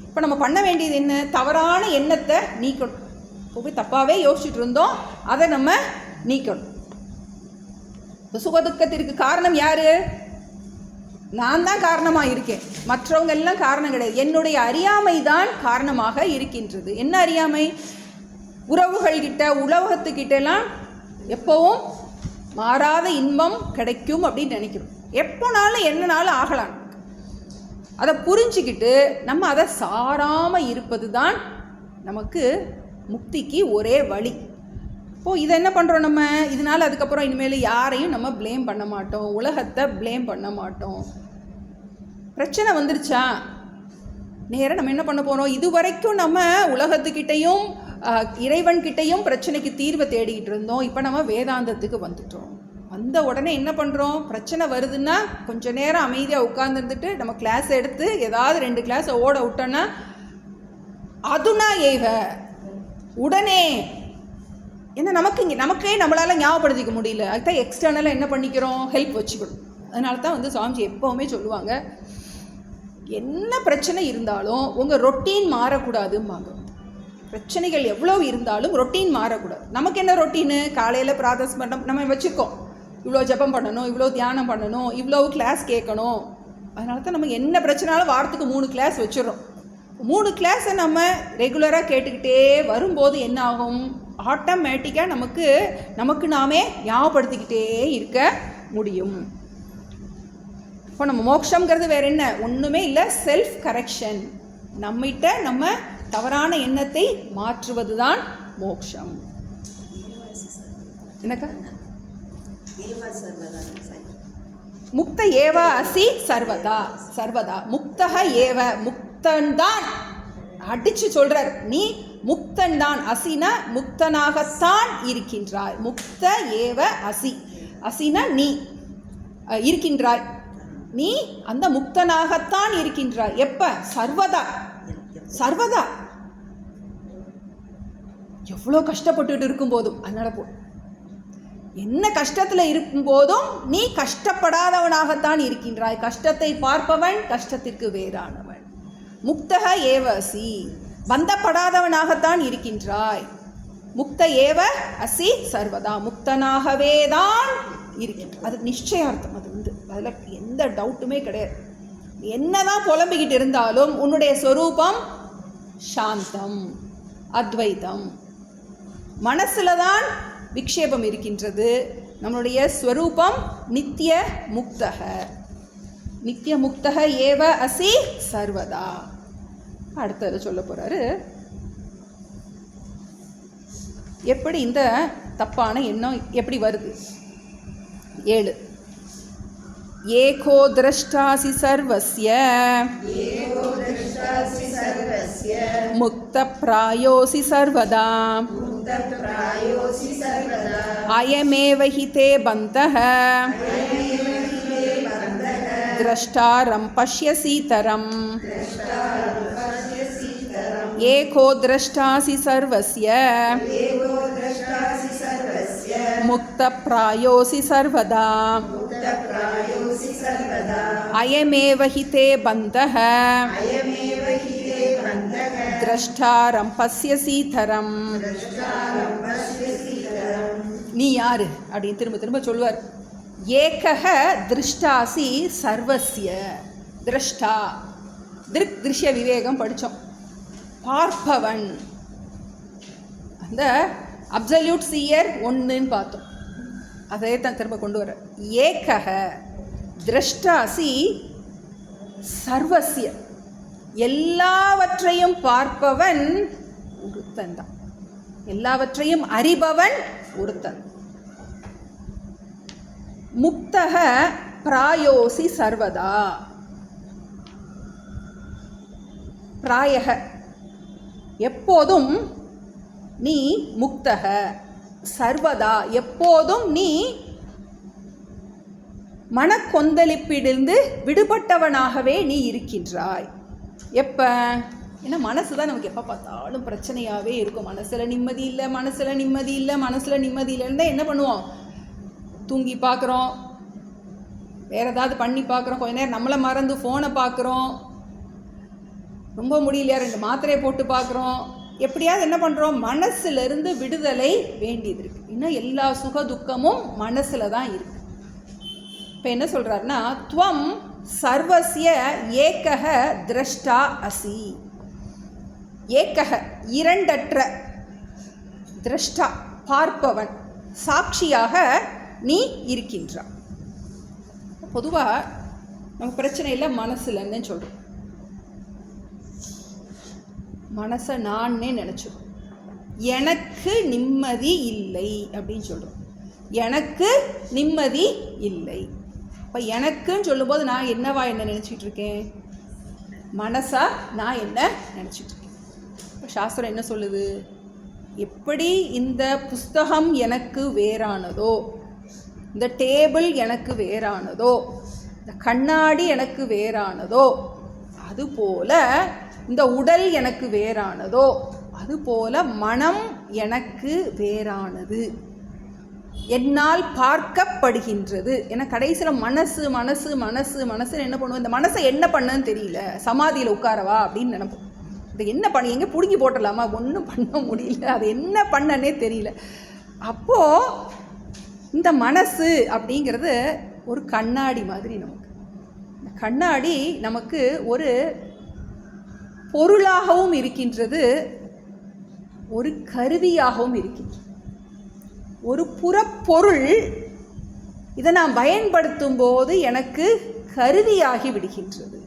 இப்போ நம்ம பண்ண வேண்டியது என்ன? தவறான எண்ணத்தை நீக்கணும். இப்போ போய் தப்பாகவே யோசிச்சுட்டு இருந்தோம், அதை நம்ம நீக்கணும். இப்போ சுகதுக்கத்திற்கு காரணம் யார்? நான் தான் காரணமாக இருக்கேன், மற்றவங்க எல்லாம் காரணம் கிடையாது. என்னுடைய அறியாமை தான் காரணமாக இருக்கின்றது. என்ன அறியாமை? உறவுகள்கிட்ட உலகத்துக்கிட்டலாம் எப்போவும் மாறாத இன்பம் கிடைக்கும் அப்படின்னு நினைக்கிறோம். எப்போனாலும் என்னனாலும் ஆகலாம். அதை புரிஞ்சுக்கிட்டு நம்ம அதை சாராமல் இருப்பது தான் நமக்கு முக்திக்கு ஒரே வழி. இப்போது இதை என்ன பண்ணுறோம் நம்ம? இதனால் அதுக்கப்புறம் இனிமேல் யாரையும் நம்ம ப்ளேம் பண்ண மாட்டோம், உலகத்தை ப்ளேம் பண்ண மாட்டோம். பிரச்சனை வந்துருச்சா நேராக நம்ம என்ன பண்ண போகிறோம்? இது வரைக்கும் நம்ம உலகத்துக்கிட்டையும் இறைவன்கிட்டையும் பிரச்சனைக்கு தீர்வை தேடிக்கிட்டு இருந்தோம். இப்போ நம்ம வேதாந்தத்துக்கு வந்துட்டோம். வந்த உடனே என்ன பண்ணுறோம்? பிரச்சனை வருதுன்னா கொஞ்சம் நேரம் அமைதியாக உட்கார்ந்துருந்துட்டு நம்ம கிளாஸ் எடுத்து ஏதாவது 2 கிளாஸை ஓட விட்டோன்னா அதுனா ஏவ உடனே என்ன நமக்கே நம்மளால் ஞாபகப்படுத்திக்க முடியல. அதுதான் எக்ஸ்டர்னலாக என்ன பண்ணிக்கிறோம்? ஹெல்ப் வச்சுக்கணும். அதனால தான் வந்து சுவாமிஜி எப்போவுமே சொல்லுவாங்க, என்ன பிரச்சனை இருந்தாலும் உங்கள் ரொட்டீன் மாறக்கூடாதும்பாங்க. பிரச்சனைகள் எவ்வளோ இருந்தாலும் ரொட்டீன் மாறக்கூடாது. நமக்கு என்ன ரொட்டீனு? காலையில் பிரார்த்தனை நம்ம வச்சுருக்கோம், இவ்வளோ ஜபம் பண்ணணும், இவ்வளோ தியானம் பண்ணணும், இவ்வளோ கிளாஸ் கேட்கணும். அதனால தான் நம்ம என்ன பிரச்சனாலும் வாரத்துக்கு 3 கிளாஸ் வச்சுடுறோம். 3 கிளாஸை நம்ம ரெகுலராக கேட்டுக்கிட்டே வரும்போது என்ன ஆகும்? ஆட்டோமேட்டிக்காக நமக்கு நாமே ஞாபகப்படுத்திக்கிட்டே இருக்க முடியும். இப்போ நம்ம மோட்சங்கிறது வேறு என்ன? ஒன்றுமே இல்லை, செல்ஃப் கரெக்ஷன். நம்மகிட்ட நம்ம தவறான எண்ணத்தை மாற்றுவது தான் மோட்சம். என்னக்கா? முக்த ஏவ அசி சர்வதா. சர்வதா முக்தக ஏவ, முக்தன்தான் அடிச்சு சொல்றார். நீ முக்தன்தான். அசினா முக்தனாகத்தான் இருக்கின்றாய். முக்த ஏவ அசி. அசினா நீ இருக்கின்றாய், நீ அந்த முக்தனாகத்தான் இருக்கின்றாய். எப்ப? சர்வதா. சர்வதா எவ்வளோ கஷ்டப்பட்டுட்டு இருக்கும் போதும். அதனால என்ன கஷ்டத்தில் இருக்கும் போதும் நீ கஷ்டப்படாதவனாகத்தான் இருக்கின்றாய். கஷ்டத்தை பார்ப்பவன் கஷ்டத்திற்கு வேறானவன். முக்தக ஏவசி, பந்தப்படாதவனாகத்தான் இருக்கின்றாய். முக்த ஏவ அசி சர்வதா, முக்தனாகவே தான் இருக்கின்ற. அது நிச்சயார்த்தம். அது வந்து அதில் எந்த டவுட்டுமே கிடையாது. என்னதான் புலம்பிக்கிட்டு இருந்தாலும் உன்னுடைய ஸ்வரூபம் சாந்தம், அத்வைதம். மனசில் தான் விக்ஷேபம் இருக்கின்றது. நம்மளுடைய ஸ்வரூபம் நித்திய முக்தக. நித்திய முக்தக ஏவ அசி சர்வதா. அடுத்தது சொல்ல போகிறாரு, எப்படி இந்த தப்பான எண்ணம் எப்படி வருது. 7 ஏகோ திரஷ்டாசி சர்வஸ்ய முக்த பிராயோசி சர்வதா அயமேவ ஹி தே பந்தஹ திரஷ்டாரம் பஷ்யசீதரம். ஏகோ திரஷ்டாசி சர்வஸ்ய முக்த பிராயோசி சர்வதா அயமேவ ஹி தே பந்தஹ திரஷ்டாரம் பஷ்யசீதரம். நீ யாரு அப்படின்னு திரும்ப திரும்ப சொல்லுவார். ஏகஹ திருஷ்டாசி சர்வஸ்ய. திரஷ்டா, திருஷ்ய விவேகம் படித்தோம். பார்ப்பவன், அந்த அப்சல்யூட் சீயர் ஒன்றுன்னு பார்த்தோம். அதே தான் திரும்ப கொண்டு வர. ஏகஹ திரஷ்டாசி சர்வஸ்ய, எல்லாவற்றையும் பார்ப்பவன் ஒருத்தன் தான். எல்லாவற்றையும் அறிபவன் ஒருத்தன். முக்தக பிராயோசி சர்வதா. பிராயக எப்போதும் நீ முக்தக, சர்வதா எப்போதும் நீ மனக்கொந்தளிப்பிலிருந்து விடுபட்டவனாகவே நீ இருக்கின்றாய். எப்போ? ஏன்னா மனசு தான் நமக்கு எப்போ பார்த்தாலும் பிரச்சனையாகவே இருக்கும். மனசில் நிம்மதி இல்லை, மனசில் நிம்மதி இல்லை, மனசில் நிம்மதி இல்லைன்னு என்ன பண்ணுவோம்? தூங்கி பார்க்குறோம், வேறு ஏதாவது பண்ணி பார்க்குறோம், கொஞ்ச நேரம் நம்மளை மறந்து ஃபோனை பார்க்குறோம், ரொம்ப முடியலையா 2 மாத்திரையை போட்டு பார்க்குறோம். எப்படியாவது என்ன பண்ணுறோம்? மனசுலேருந்து விடுதலை வேண்டியது இருக்குது. இன்னும் எல்லா சுக துக்கமும் மனசில் தான் இருக்குது. இப்போ என்ன சொல்கிறாருன்னா, துவம் சர்வஸ்ய ஏகக திரஷ்டா அசி. ஏகக இரண்டற்ற, திரஷ்டா பார்ப்பவன், சாட்சியாக நீ இருக்கின்றான். பொதுவாக நம்ம பிரச்சனை இல்லை மனசுலன்னு சொல்கிறோம். மனசை நானே நினச்சிடும். எனக்கு நிம்மதி இல்லை அப்படின்னு சொல்கிறோம். எனக்கு நிம்மதி இல்லை. இப்போ எனக்குன்னு சொல்லும்போது நான் என்னவா என்ன நினச்சிட்டு இருக்கேன்? மனசா நான் என்ன நினச்சிட்டு இருக்கேன்? இப்போ சாஸ்திரம் என்ன சொல்லுது? எப்படி இந்த புஸ்தகம் எனக்கு வேறானதோ, இந்த டேபிள் எனக்கு வேறானதோ, இந்த கண்ணாடி எனக்கு வேறானதோ, அதுபோல் இந்த உடல் எனக்கு வேறானதோ, அதுபோல் மனம் எனக்கு வேறானது, என்னால் பார்க்கப்படுகின்றது. ஏன்னா கடைசியில் மனசு மனசு மனசு மனசுன்னு என்ன பண்ணுவோம்? இந்த மனசை என்ன பண்ணுன்னு தெரியல, சமாதியில் உட்காரவா அப்படின்னு நினைப்போம். இது என்ன பண்ணி எங்கே பிடுங்கி போட்டலாமா? ஒன்றும் பண்ண முடியல, அது என்ன பண்ணனே தெரியல. அப்போது இந்த மனசு அப்படிங்கிறது ஒரு கண்ணாடி மாதிரி. நமக்கு இந்த கண்ணாடி நமக்கு ஒரு பொருளாகவும் இருக்கின்றது, ஒரு கருவியாகவும் இருக்கின்றது. ஒரு புறப்பொருள், இதை நான் பயன்படுத்தும் போது எனக்கு கருவியாகி விடுகின்றது.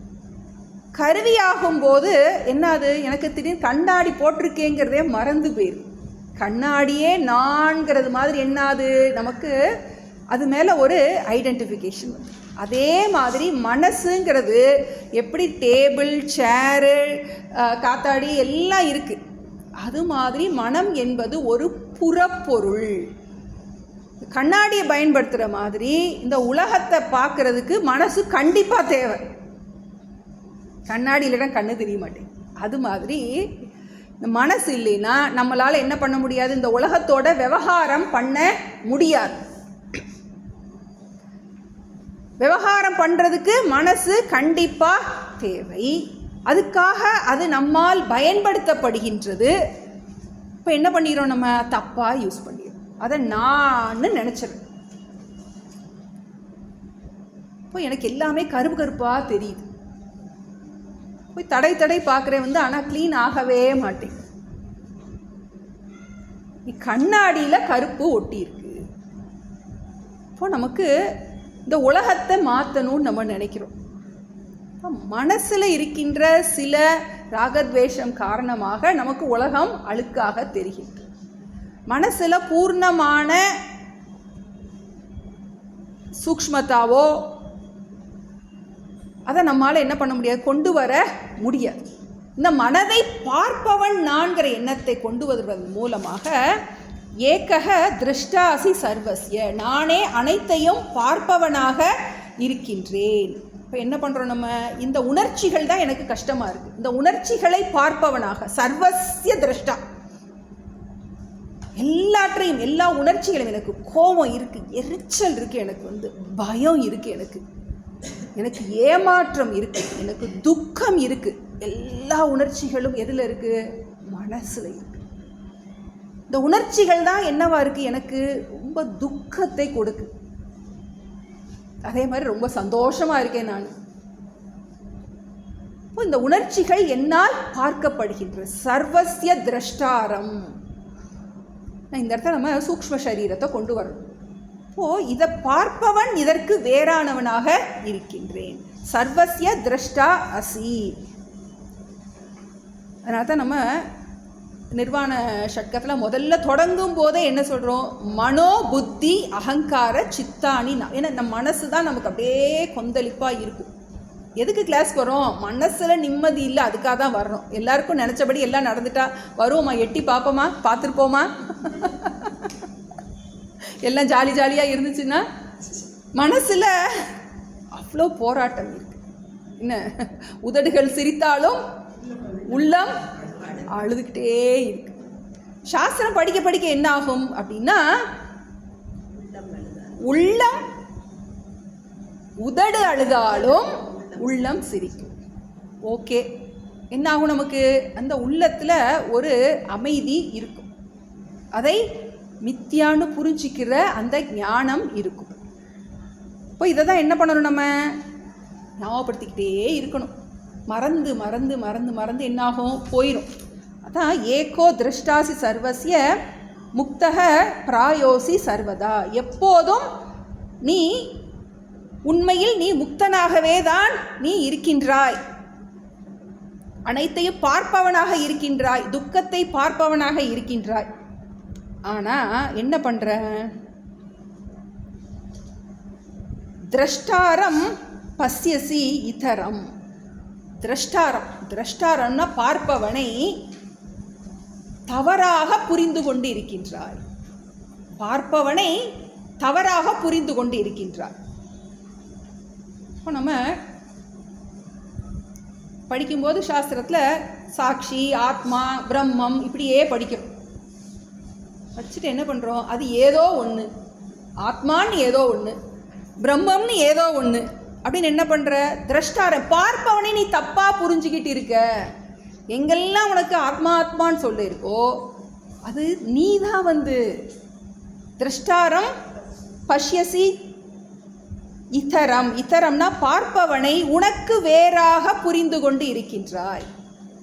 கருவியாகும் போது என்னது? எனக்கு திடீர்னு கண்ணாடி போட்டிருக்கேங்கிறதே மறந்து போயிடும். கண்ணாடியே நான்கிறது மாதிரி என்னது நமக்கு அது மேலே ஒரு ஐடென்டிஃபிகேஷன். அதே மாதிரி மனசுங்கிறது எப்படி டேபிள், சேரு, காத்தாடி எல்லாம் இருக்குது, அது மாதிரி மனம் என்பது ஒரு புறப்பொருள். கண்ணாடியை பயன்படுத்துகிற மாதிரி இந்த உலகத்தை பார்க்குறதுக்கு மனசு கண்டிப்பாக தேவை. கண்ணாடி இல்லைன்னா கண்ணு தெரிய மாட்டேன். அது மாதிரி இந்த மனசு இல்லைன்னா நம்மளால் என்ன பண்ண முடியாது? இந்த உலகத்தோட விவகாரம் பண்ண முடியாது. விவகாரம் பண்ணுறதுக்கு மனசு கண்டிப்பாக தேவை. அதுக்காக அது நம்மால் பயன்படுத்தப்படுகின்றது. இப்போ என்ன பண்ணிடுறோம்? நம்ம தப்பாக யூஸ் பண்ணிடுறோம். அதை நான் நினச்சிடுறேன். இப்போ எனக்கு எல்லாமே கருப்பு கருப்பாக தெரியுது. போய் தடை பார்க்குறேன் ஆனால் க்ளீன் ஆகவே மாட்டேன். கண்ணாடியில் கருப்பு ஒட்டி இருக்கு. இப்போ நமக்கு இந்த உலகத்தை மாற்றணும்னு நம்ம நினைக்கிறோம். மனசில் இருக்கின்ற சில ராகத்வேஷம் காரணமாக நமக்கு உலகம் அழுக்காக தெரிகின்றது. மனசில் பூர்ணமான சூக்ஷ்மதாவோ அதை நம்மால் என்ன பண்ண முடியாது? கொண்டு வர முடியாது. இந்த மனதை பார்ப்பவன் நான்கிற எண்ணத்தை கொண்டு வருவதன் மூலமாக ஏகக திருஷ்டாசி சர்வஸ்ய, நானே அனைத்தையும் பார்ப்பவனாக இருக்கின்றேன். இப்போ என்ன பண்ணுறோம்? நம்ம இந்த உணர்ச்சிகள் தான் எனக்கு கஷ்டமாக இருக்குது. இந்த உணர்ச்சிகளை பார்ப்பவனாக, சர்வஸ்ய திருஷ்டா, எல்லாற்றையும், எல்லா உணர்ச்சிகளும். எனக்கு கோபம் இருக்குது, எரிச்சல் இருக்குது, எனக்கு பயம் இருக்குது, எனக்கு ஏமாற்றம் இருக்குது, எனக்கு துக்கம் இருக்குது. எல்லா உணர்ச்சிகளும் எதில் இருக்குது? மனசில் இருக்குது. இந்த உணர்ச்சிகள் தான் என்னவா இருக்குது? எனக்கு ரொம்ப துக்கத்தை கொடுக்கு. அதே மாதிரி ரொம்ப சந்தோஷமாக இருக்கேன் நான். இப்போ இந்த உணர்ச்சிகள் என்னால் பார்க்கப்படுகின்ற சர்வஸ்ய திரஷ்டாரம். இந்த இடத்துல நம்ம சூக்ஷ்ம சரீரத்தை கொண்டு வரணும். இப்போது இதை பார்ப்பவன் இதற்கு வேறானவனாக இருக்கின்றேன். சர்வஸ்ய திரஷ்டா அசி. அதனால தான் நம்ம நிர்வாண ஷட்கத்தில் முதல்ல தொடங்கும் போதே என்ன சொல்கிறோம்? மனோ புத்தி அகங்கார சித்தானி. ஏன்னா இந்த மனசு தான் நமக்கு அப்படியே கொந்தளிப்பாக இருக்கும். எதுக்கு கிளாஸ் வரோம்? மனசில் நிம்மதி இல்லை, அதுக்காக தான் வர்றோம். எல்லாருக்கும் நினச்சபடி எல்லாம் நடந்துட்டா வருவோமா? எட்டி பார்ப்போமா? பார்த்துருப்போமா? எல்லாம் ஜாலியாக இருந்துச்சுன்னா மனசில் அவ்வளோ போராட்டம் இருக்கு. என்ன, உதடுகள் சிரித்தாலும் உள்ளம் அழுதுகிட்டே இருக்கு. சாஸ்திரம் படிக்க படிக்க என்ன ஆகும் அப்படின்னா, உள்ளம் உதடு அழுதாலும் உள்ளம் சிரிக்கும். ஓகே, என்ன ஆகும், நமக்கு அந்த உள்ளத்தில் ஒரு அமைதி இருக்கும். அதை மித்தியான்னு புரிஞ்சிக்கிற அந்த ஞானம் இருக்கும். இப்போ இதை தான் என்ன பண்ணணும், நம்ம ஞாபகப்படுத்திக்கிட்டே இருக்கணும். மறந்து மறந்து மறந்து மறந்து என்னாகும், போயிடும். அதான் ஏகோ திரஷ்டாசி சர்வசிய முக்தக பிராயோசி சர்வதா. எப்போதும் நீ உண்மையில் நீ முக்தனாகவே தான் நீ இருக்கின்றாய். அனைத்தையும் பார்ப்பவனாக இருக்கின்றாய், துக்கத்தை பார்ப்பவனாக இருக்கின்றாய். ஆனால் என்ன பண்ணுற, திரஷ்டாரம் பஸ்யசி இதரம். திரஷ்டாரம்னா பார்ப்பவனை தவறாக புரிந்து கொண்டு இருக்கின்றாய். பார்ப்பவனை தவறாக புரிந்து கொண்டு இருக்கின்றாய். இப்போ நம்ம படிக்கும்போது சாஸ்திரத்தில் சாட்சி, ஆத்மா, பிரம்மம் இப்படியே படிக்கிறோம். படிச்சுட்டு என்ன பண்ணுறோம், அது ஏதோ ஒன்று, ஆத்மான்னு ஏதோ ஒன்று, பிரம்மம்னு ஏதோ ஒன்று அப்படின்னு என்ன பண்ணுற, திரஷ்டார பார்ப்பவனை நீ தப்பாக புரிஞ்சுக்கிட்டு இருக்க. எங்கெல்லாம் உனக்கு ஆத்மா ஆத்மான்னு சொல்லியிருக்கோ அது நீ தான் திரஷ்டாரம் பஷ்யசி இதரம். இதரம்னா பார்ப்பவனை உனக்கு வேறாக புரிந்து கொண்டு இருக்கின்றாய்.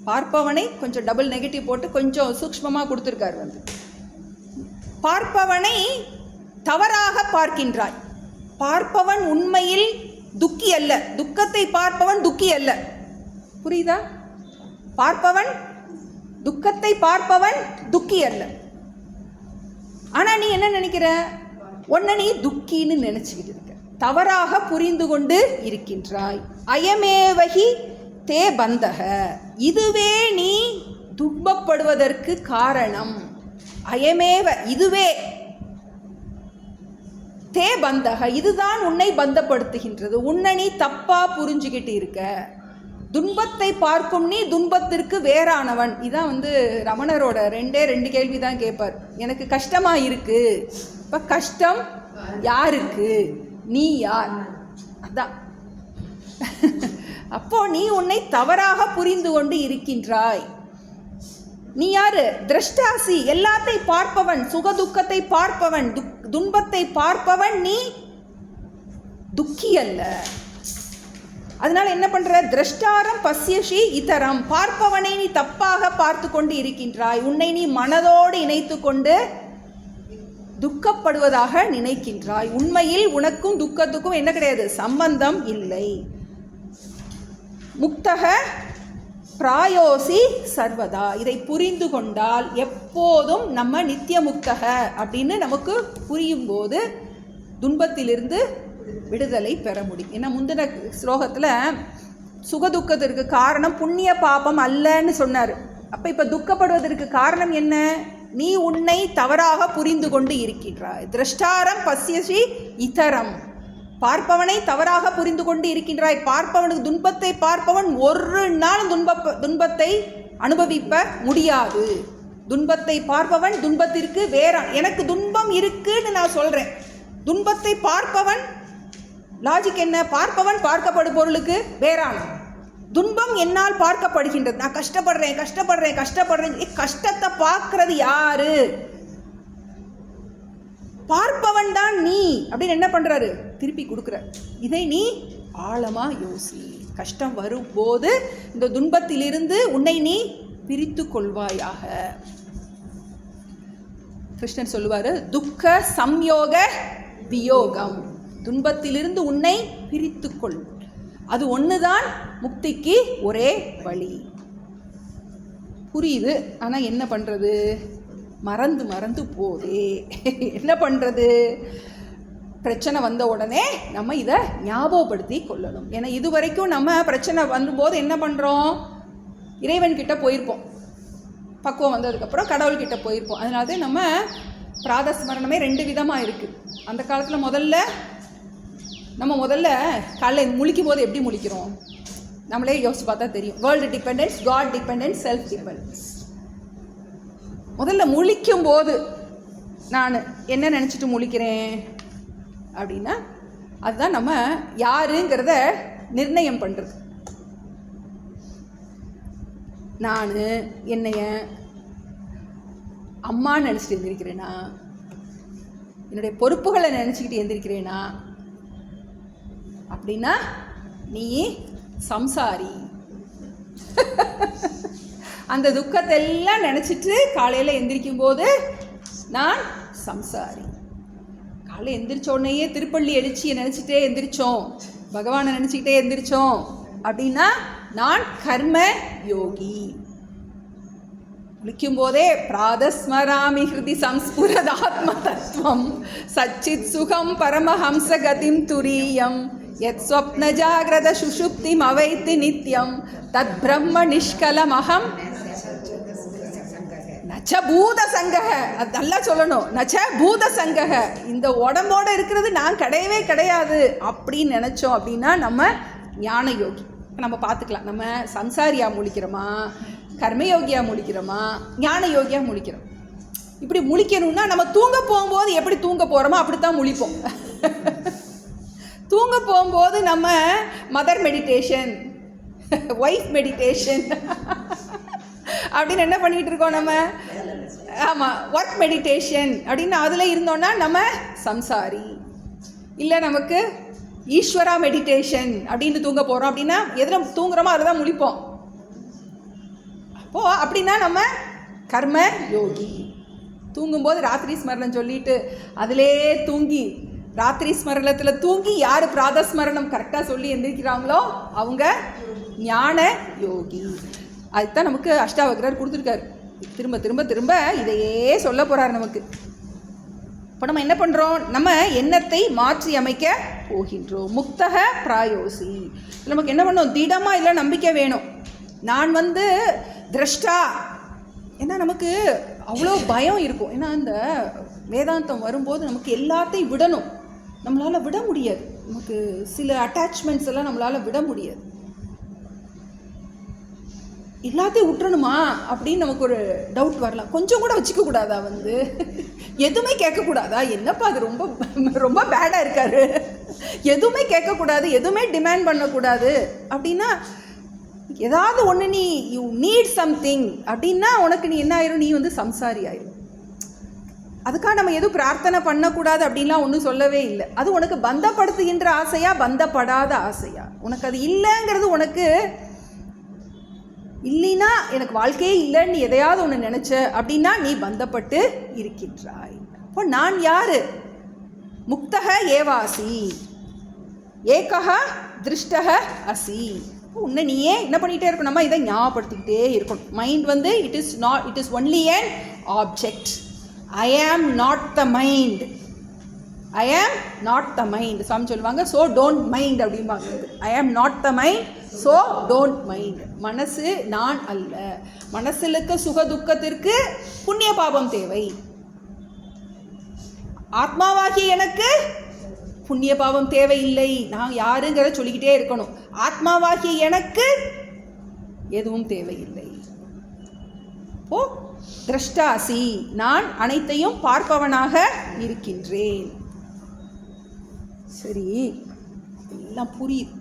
பார்ப்பவனை கொஞ்சம் டபுள் நெகட்டிவ் போட்டு கொஞ்சம் சூக்ஷ்மமாக கொடுத்துருக்கார். பார்ப்பவனை தவறாக பார்க்கின்றாய். பார்ப்பவன் உண்மையில் துக்கி அல்ல, துக்கத்தை பார்ப்பவன் துக்கி அல்ல. புரியுதா? பார்ப்பவன் துக்கத்தை பார்ப்பவன் துக்கி அல்ல. ஆனா நீ என்ன நினைக்கிற, உன்னை நீ துக்கின்னு நினைச்சுக்கிட்டு இருக்க, தவறாக புரிந்து கொண்டு இருக்கின்றாய். அயமேவகி தே பந்தக, இதுவே நீ துன்பப்படுவதற்கு காரணம். அயமேவ, இதுவே, தே பந்தக, இதுதான் உன்னை பந்தப்படுத்துகின்றது. உன்னை நீ தப்பா புரிஞ்சுக்கிட்டு இருக்க. துன்பத்தை பார்க்கும் நீ துன்பத்திற்கு வேறானவன். இதான் ரமணரோட ரெண்டு கேள்வி தான் கேட்பார். எனக்கு கஷ்டமா இருக்கு, இப்ப கஷ்டம் யாருக்கு, நீ யார்? அதான். அப்போ நீ உன்னை தவறாக புரிந்து கொண்டு இருக்கின்றாய். நீ யாரு? திரஷ்டாசி, எல்லாத்தை பார்ப்பவன், சுகதுக்கத்தை பார்ப்பவன், துன்பத்தை பார்ப்பவன். நீ துக்கி அல்ல. அதனால என்ன பண்ற, திரஷ்டாரம் பஸ்யசி இதரம், பார்ப்பவனை நீ தப்பாக பார்த்து கொண்டு இருக்கின்றாய். உன்னை நீ மனதோடு இணைத்து கொண்டு துக்கப்படுவதாக நினைக்கின்றாய். உண்மையில் உனக்கும் துக்கத்துக்கும் என்ன கிடையாது, சம்பந்தம் இல்லை. முக்தக பிராயோசி சர்வதா, இதை புரிந்து கொண்டால் எப்போதும் நம்ம நித்திய முக்தக அப்படின்னு நமக்கு புரியும் போது துன்பத்திலிருந்து விடுதலை பெற முடியும். ஏன்னா முந்தின ஸ்லோகத்தில் சுகதுக்கத்திற்கு காரணம் புண்ணிய பாபம் அல்லன்னு சொன்னார். அப்போ இப்போ துக்கப்படுவதற்கு காரணம் என்ன, நீ உன்னை தவறாக புரிந்து கொண்டு இருக்கின்றாய். திரஷ்டாரம் பஸ்யசி இதரம், பார்ப்பவனை தவறாக புரிந்து கொண்டு இருக்கின்றாய். பார்ப்பவனுக்கு துன்பத்தை பார்ப்பவன் ஒரு நாள் துன்பத்தை அனுபவிப்ப முடியாது. துன்பத்தை பார்ப்பவன் துன்பத்திற்கு வேற, எனக்கு துன்பம் இருக்குன்னு நான் சொல்றேன். துன்பத்தை பார்ப்பவன் லாஜிக் என்ன, பார்ப்பவன் பார்க்கப்படும் பொருளுக்கு வேறான. துன்பம் என்னால் பார்க்கப்படுகின்றது. நான் கஷ்டப்படுறேன் கஷ்டப்படுறேன் கஷ்டப்படுறேன். கஷ்டத்தை பார்க்கறது யாரு? பார்ப்பவன் தான் நீ அப்படின்னு என்ன பண்றாரு, திருப்பி கொடுக்குற. இதை நீ ஆழமா யோசி. கஷ்டம் வரும்போது இந்த துன்பத்திலிருந்து உன்னை நீ பிரித்து கொள்வாயாக. கிருஷ்ணன் சொல்லுவாரு, துக்க சம்யோக வியோகம், துன்பத்திலிருந்து உன்னை பிரித்து கொள். அது ஒண்ணுதான் முக்திக்கு ஒரே வழி. புரியுது, ஆனா என்ன பண்றது, மறந்து மறந்து போதே. என்ன பண்றது, பிரச்சனை வந்த உடனே நம்ம இதை ஞாபகப்படுத்தி கொள்ளணும். ஏன்னா இதுவரைக்கும் நம்ம பிரச்சனை வரும்போது என்ன பண்ணுறோம், இறைவன்கிட்ட போயிருப்போம். பக்குவம் வந்ததுக்கப்புறம் கடவுள்கிட்ட போயிருப்போம். அதனால தான் நம்ம பிராதஸ்மரணமே 2 விதமாக இருக்குது. அந்த காலத்தில் முதல்ல நம்ம முதல்ல காலையில் முழிக்கும் போது எப்படி முழிக்கிறோம் நம்மளே யோசிச்சு பார்த்தா தெரியும். World dependence, God dependence, self dependence. முதல்ல முழிக்கும் போது நான் என்ன நினச்சிட்டு முழிக்கிறேன் அப்படின்னா அதுதான் நம்ம யாருங்கிறத நிர்ணயம் பண்ணுறது. நான் என்னைய அம்மான்னு நினச்சிட்டு எழுந்திருக்கிறேனா, என்னுடைய பொறுப்புகளை நினச்சிக்கிட்டு எழுந்திருக்கிறேனா அப்படின்னா நீ சம்சாரி. அந்த துக்கத்தை எல்லாம் நினச்சிட்டு காலையில் எந்திரிக்கும் போது நான் சம்சாரி. காலையில் எந்திரிச்ச உடனேயே திருப்பள்ளி எழுச்சியை நினச்சிட்டே எந்திரிச்சோம், பகவானை நினச்சிக்கிட்டே எந்திரிச்சோம் அப்படின்னா நான் கர்ம யோகி. குளிக்கும் போதே பிராதஸ்மராமி ஹிருதி சம்ஸ்புரதாத்ம தத்துவம் சச்சித் சுகம் பரமஹம்ச கதிம் துரியம் யத் ஸ்வப்ன ஜாகிரத சுஷுப்திம் அவைத்தி நித்யம் தத் பிரம்ம நிஷ்கலமகம் நச்ச பூத சங்கக. அது நல்லா சொல்லணும், நச்ச பூத சங்கக. இந்த உடம்போட இருக்கிறது நான் கிடையவே கிடையாது அப்படின்னு நினச்சோம் அப்படின்னா நம்ம ஞான யோகி. நம்ம பார்த்துக்கலாம், நம்ம சம்சாரியாக முழிக்கிறோமா, கர்மயோகியாக முழிக்கிறோமா, ஞான யோகியாக முழிக்கிறோம். இப்படி முழிக்கணும்னா நம்ம தூங்க போகும்போது எப்படி தூங்க போகிறோமோ அப்படித்தான் முழிப்போம். தூங்க போகும்போது நம்ம மதர் மெடிடேஷன், ஒய்ஃப் மெடிடேஷன் அப்படின்னு என்ன பண்ணிகிட்டு இருக்கோம் நம்ம. ஆமாம், ஒர்க் மெடிடேஷன் அப்படின்னு அதில் இருந்தோன்னா நம்ம சம்சாரி. இல்லை நமக்கு ஈஸ்வரா மெடிடேஷன் அப்படின்னு தூங்க போகிறோம் அப்படின்னா எதில் தூங்குறோமோ அதில் தான் முழிப்போம். அப்போது அப்படின்னா நம்ம கர்ம யோகி. தூங்கும்போது ராத்திரி ஸ்மரணம் சொல்லிட்டு அதிலே தூங்கி, ராத்திரி ஸ்மரணத்தில் தூங்கி யார் பிராதஸ்மரணம் கரெக்டாக சொல்லி எந்திரிக்கிறாங்களோ அவங்க ஞான யோகி. அதுதான் நமக்கு அஷ்டாவக்ரர் கொடுத்துருக்காரு. திரும்ப திரும்ப திரும்ப இதையே சொல்ல போகிறார் நமக்கு. இப்போ நம்ம என்ன பண்ணுறோம், நம்ம எண்ணத்தை மாற்றி அமைக்க போகின்றோம். முக்தக பிராயோசி. நமக்கு என்ன பண்ணோம், திடமாக இல்லை நம்பிக்கை வேணும். நான் திரஷ்டா. ஏன்னா நமக்கு அவ்வளோ பயம் இருக்கும். ஏன்னா இந்த வேதாந்தம் வரும்போது நமக்கு எல்லாத்தையும் விடணும். நம்மளால் விட முடியாது, நமக்கு சில அட்டாச்மெண்ட்ஸ் எல்லாம் நம்மளால் விட முடியாது. எல்லாத்தையும் விட்டுறணுமா அப்படின்னு நமக்கு ஒரு டவுட் வரலாம். கொஞ்சம் கூட வச்சுக்க கூடாதா, எதுவுமே கேட்கக்கூடாதா, என்னப்பா அது ரொம்ப ரொம்ப பேடாக இருக்காரு, எதுவுமே கேட்கக்கூடாது, எதுவுமே டிமாண்ட் பண்ணக்கூடாது அப்படின்னா ஏதாவது ஒன்று நீ யூ நீட் சம்திங் அப்படின்னா உனக்கு நீ என்ன ஆயிரும், நீ சம்சாரி ஆயிரும். அதுக்காக நம்ம எதுவும் பிரார்த்தனை பண்ணக்கூடாது அப்படின்லாம் ஒன்றும் சொல்லவே இல்லை. அது உனக்கு பந்தப்படுத்துகின்ற ஆசையா, பந்தப்படாத ஆசையா, உனக்கு அது இல்லைங்கிறது உனக்கு இல்லைன்னா எனக்கு வாழ்க்கையே இல்லைன்னு எதையாவது ஒன்று நினச்ச அப்படின்னா நீ பந்தப்பட்டு இருக்கின்றாய். அப்போ நான் யாரு, முக்தக ஏவாசி ஏகஹ திருஷ்டக அசி. உன்னை நீயே என்ன பண்ணிகிட்டே இருக்கணும், நம்ம இதை ஞாபகப்படுத்திக்கிட்டே இருக்கணும். Mind it is only an object. I am not the mind, I am not the mind. சாமி சொல்லுவாங்க ஸோ டோன்ட் மைண்ட் அப்படிம்பாங்க. I am not the mind so don't mind. மனசு நான் அல்ல. மனசிலுக்கு சுக துக்கத்திற்கு புண்ணிய பாபம் தேவை. ஆத்மாவாகிய எனக்கு புண்ணிய பாவம் தேவையில்லை. நான் யாருங்கிறத சொல்லிக்கிட்டே இருக்கணும். ஆத்மாவாகிய எனக்கு எதுவும் தேவையில்லை. ஓ திரஷ்டாசி, நான் அனைத்தையும் பார்ப்பவனாக இருக்கின்றேன். சரி, எல்லாம் புரியுது.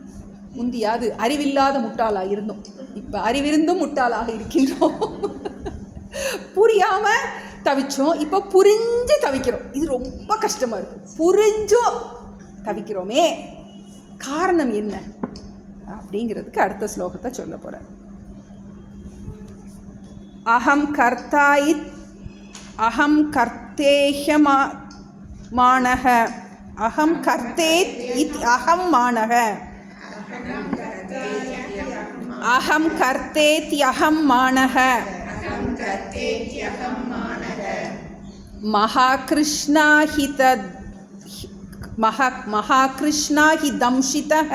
முந்தியாது அறிவில்லாத முட்டாளாக இருந்தோம், இப்போ அறிவிருந்தும் முட்டாளாக இருக்கின்றோம். புரியாம தவிச்சோம், இப்போ புரிஞ்சு தவிக்கிறோம். இது ரொம்ப கஷ்டமா இருக்கு. புரிஞ்சும் தவிக்கிறோமே, காரணம் என்ன அப்படிங்கிறதுக்கு அடுத்த ஸ்லோகத்தை சொல்ல போறேன். அகம் கர்த்தாயித் அகம் கர்த்தேஹ்யமானஹ அகம் கர்த்தேத் இத் அகம் மானஹ அகம் கர்த்தேத்யஹம் மானஹ மகாகிருஷ்ணா ஹி தம்ஷிதஹ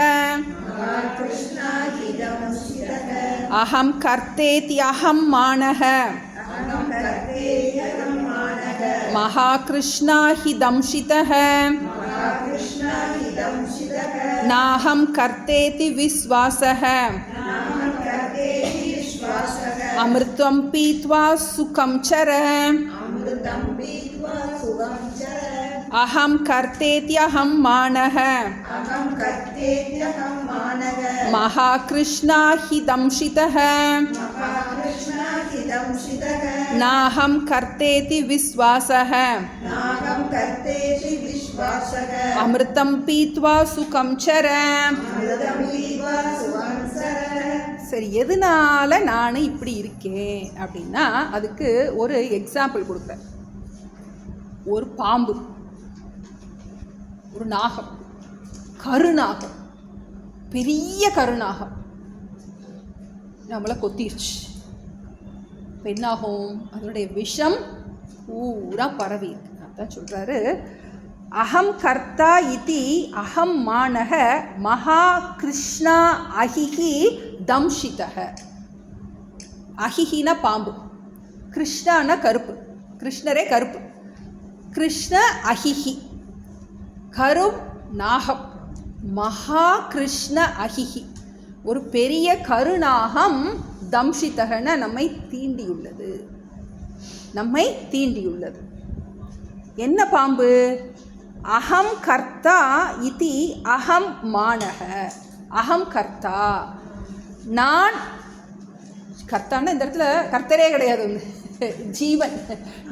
அகம் கர்த்தேத்யஹம் மானஹ மகாகிருஷ்ணா ஹி தம்ஷிதஹ நாஹம் கர்த்தேதி விஸ்வாசः அமிர்தம் பீத்வா சுகம் சர அஹம் கர்த்தேத்யஹம் மானः மகாகிருஷ்ணா ஹி தம்ஷிதः நாஹம் கர்த்தேதி விஸ்வாசः அமிர்தம் பீத்வா சுகம் சர. சரி, எதனால நான் இப்படி இருக்கேன் அப்படின்னா அதுக்கு ஒரு எக்ஸாம்பிள் கொடுக்குறேன். ஒரு பாம்பு, ஒரு நாகம், கருநாகம், பெரிய கருநாகம் நம்மளை கொத்திருச்சு. இப்போ என்னாகும்? அதனுடைய விஷம் பூரா பரவி இருக்கு. அதான் சொல்கிறாரு, அகம் கர்த்தா இதி அகம் மானக மகா கிருஷ்ணா அஹிஹி தம்ஷிதக. அஹிஹினா பாம்பு, கிருஷ்ணானா கருப்பு, கிருஷ்ணரே கருப்பு, கிருஷ்ண அஹிஹி கரும் நாகம், மகா கிருஷ்ண அஹிஹி ஒரு பெரிய கருநாகம் தம்ஷிதகன நம்மை தீண்டியுள்ளது, நம்மை தீண்டியுள்ளது. என்ன பாம்பு? அகம் கர்த்தா இதி அகம் மானக. அகம் கர்த்தா, நான் கர்த்தான்னா இந்த இடத்துல கர்த்தரே கிடையாது, ஜீவன்.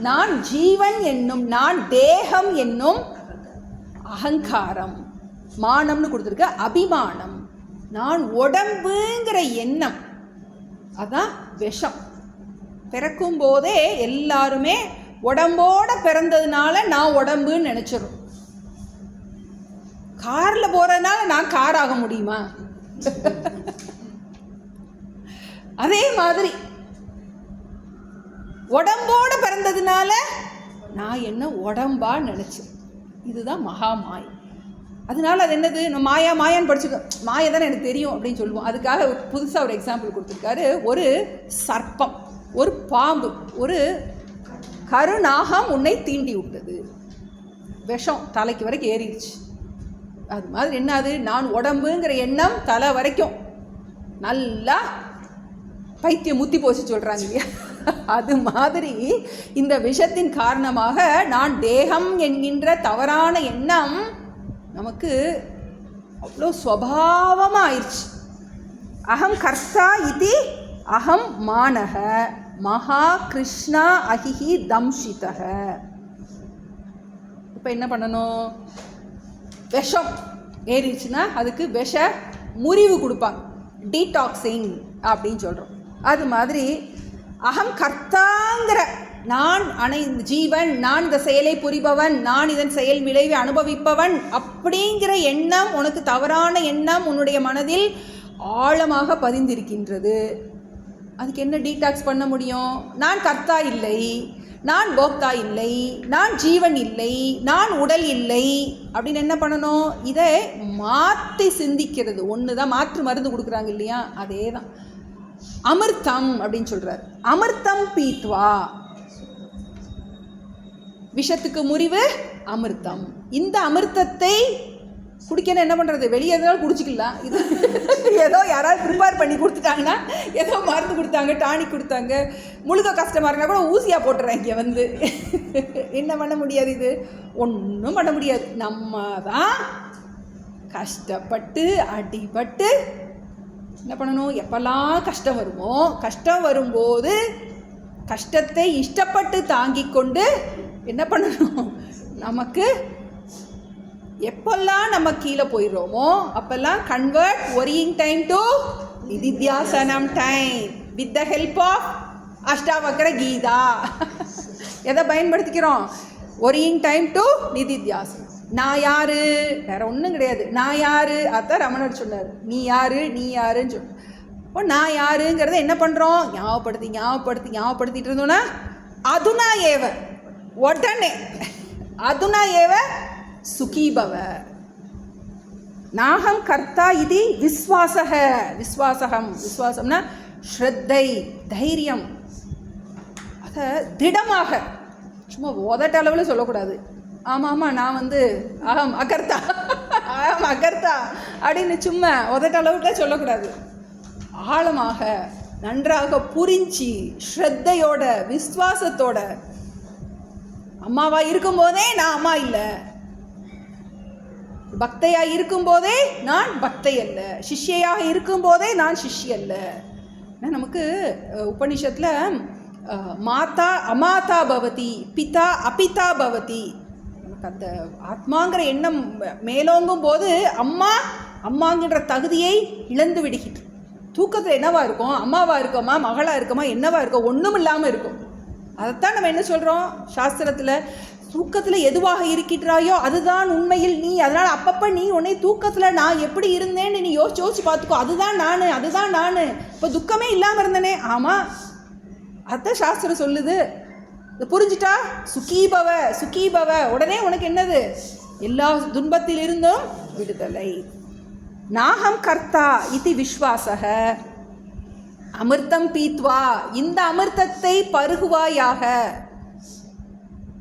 நான் ஜீவன் என்னும், நான் தேகம் என்னும் அகங்காரம், மானம்னு கொடுத்துருக்க அபிமானம், நான் உடம்புங்கிற எண்ணம், அதான் விஷம். பிறக்கும் போதே எல்லாருமே உடம்போட பிறந்ததுனால நான் உடம்புன்னு நினைச்சிடும். காரில் போகிறதுனால நான் கார் ஆக முடியுமா? அதே மாதிரி உடம்போட பிறந்ததுனால நான் என்ன உடம்பா நினைச்சேன். இதுதான் மகா மாய். அதனால அது என்னது? நம்ம மாயா மாயான்னு படிச்சுக்கோம், மாயை தானே எனக்கு தெரியும் அப்படின்னு சொல்லுவோம். அதுக்காக புதுசாக ஒரு எக்ஸாம்பிள் கொடுத்துருக்காரு. ஒரு சர்ப்பம், ஒரு பாம்பு, ஒரு கருநாகம் உன்னை தீண்டி விட்டது, விஷம் தலைக்கு வரைக்கும் ஏறிடுச்சு. அது மாதிரி என்னது? நான் உடம்புங்கிற எண்ணம் தலை வரைக்கும் நல்லா பைத்தியம் முத்தி போச்சு சொல்கிறாங்க இல்லையா? அது மாதிரி இந்த விஷத்தின் காரணமாக நான் தேகம் என்கின்ற தவறான எண்ணம் நமக்கு அவ்வளோ ஸ்வபாவமாக ஆயிடுச்சு. அகம் கர்த்தா இது அகம் மானக மகா கிருஷ்ணா அஹிஹி தம்ஷிதக. இப்போ என்ன பண்ணணும்? விஷம் ஏறிடுச்சுன்னா அதுக்கு விஷ முறிவு கொடுப்பாங்க, டீடாக்ஸிங் அப்படின்னு சொல்கிறோம். அது மாதிரி அகம் கர்த்தாங்கிற நான் ஜீவன், நான் இந்த செயலை புரிபவன், நான் இதன் செயல் விளைவை அனுபவிப்பவன் அப்படிங்கிற எண்ணம், உனக்கு தவறான எண்ணம் உன்னுடைய மனதில் ஆழமாக பதிந்திருக்கின்றது. அதுக்கு என்ன டீடாக்ஸ் பண்ண முடியும்? நான் கர்த்தா இல்லை, நான் போக்தா இல்லை, நான் ஜீவன் இல்லை, நான் உடல் இல்லை அப்படின்னு என்ன பண்ணணும்? இதை மாற்றி சிந்திக்கிறது ஒன்று தான். மாற்று மருந்து கொடுக்குறாங்க இல்லையா? அதே தான் அமிர்தம் அப்படின்னு சொல்கிறார். அமிர்தம் பீத்வா, விஷத்துக்கு முறிவு அமிர்தம். இந்த அமிர்தத்தை குடிக்கணும் என்ன பண்ணுறது? வெளியே எதனாலும் குடிச்சிக்கலாம். இது ஏதோ யாராவது ப்ரிப்பேர் பண்ணி கொடுத்துட்டாங்கன்னா, ஏதோ மருந்து கொடுத்தாங்க, டானிக் கொடுத்தாங்க, முழுக்க கஷ்டமாக இருந்தால் கூட ஊசியாக போட்டுறேன் இங்கே வந்து. என்ன பண்ண முடியாது? இது ஒன்றும் பண்ண முடியாது. நம்ம தான் கஷ்டப்பட்டு அடிபட்டு என்ன பண்ணணும்? எப்பெல்லாம் கஷ்டம் வருமோ, கஷ்டம் வரும்போது கஷ்டத்தை இஷ்டப்பட்டு தாங்கி கொண்டு என்ன பண்ணணும்? நமக்கு எப்பெல்லாம் நம்ம கீழே போயிடுறோமோ அப்பெல்லாம் convert worrying time to nididhyasanam time with the help of Ashtavakra Gita. எதை பயன்படுத்திக்கிறோம்? ஒரியிங் டைம் டு நிதித்தியாசனம். நான் யாரு? வேற ஒன்றும் கிடையாது. நான் யாரு? அதான் ரமணர் சொன்னார், நீ யாரு நீ யாருன்னு சொன்ன. இப்போ நான் யாருங்கிறத என்ன பண்ணுறோம்? ஞாபகப்படுத்திட்டு இருந்தோன்னா அதுனா ஏவ உடனே அதுனா ஏவ சுகீபவ. நாகம் கர்த்தா இது விஸ்வாசம்னா ஸ்ரத்தை, தைரியம். அதை திடமாக, சும்மா உதட்ட அளவில் சொல்லக்கூடாது. ஆமாம் நான் அகம் அகர்த்தா ஆம் அகர்த்தா அப்படின்னு சும்மா உதட்ட அளவுக்குலாம் சொல்லக்கூடாது. ஆழமாக நன்றாக புரிஞ்சு ஸ்ரத்தையோட விஸ்வாசத்தோட, அம்மாவா இருக்கும்போதே நான் அம்மா இல்லை, பக்தையாக இருக்கும்போதே நான் பக்தை அல்ல, சிஷ்யையாக இருக்கும்போதே நான் சிஷ்ய அல்ல. நமக்கு உபனிஷத்தில் மாதா அமாதா பவதி, பிதா அபிதா பவதி, நமக்கு அந்த ஆத்மாங்கிற எண்ணம் மேலோங்கும் போது அம்மாங்கிற தகுதியை இழந்து விடுகின்றோம். தூக்கத்தில் என்னவா இருக்கும்? அம்மாவா இருக்கோமா, மகளாக இருக்கோமா, என்னவா இருக்கோம்? ஒன்றும் இல்லாமல் இருக்கும். அதைத்தான் நம்ம என்ன சொல்கிறோம் சாஸ்திரத்தில், தூக்கத்தில் எதுவாக இருக்கின்றாயோ அதுதான் உண்மையில் நீ. அதனால் அப்பப்போ நீ உன்னை தூக்கத்தில் நான் எப்படி இருந்தேன்னு நீ யோசிச்சு பார்த்துக்கோ. அதுதான் நான். இப்போ துக்கமே இல்லாமல் இருந்தனே. ஆமாம், அதுதான் சாஸ்திரம் சொல்லுது. இதை புரிஞ்சுட்டா சுகீபவ உடனே உனக்கு என்னது? எல்லா துன்பத்தில் இருந்தும் விடுதலை. நாகம் கர்த்தா இது விஸ்வாசக அமிர்தம் பீத்வா, இந்த அமிர்தத்தை பருகுவாயாக.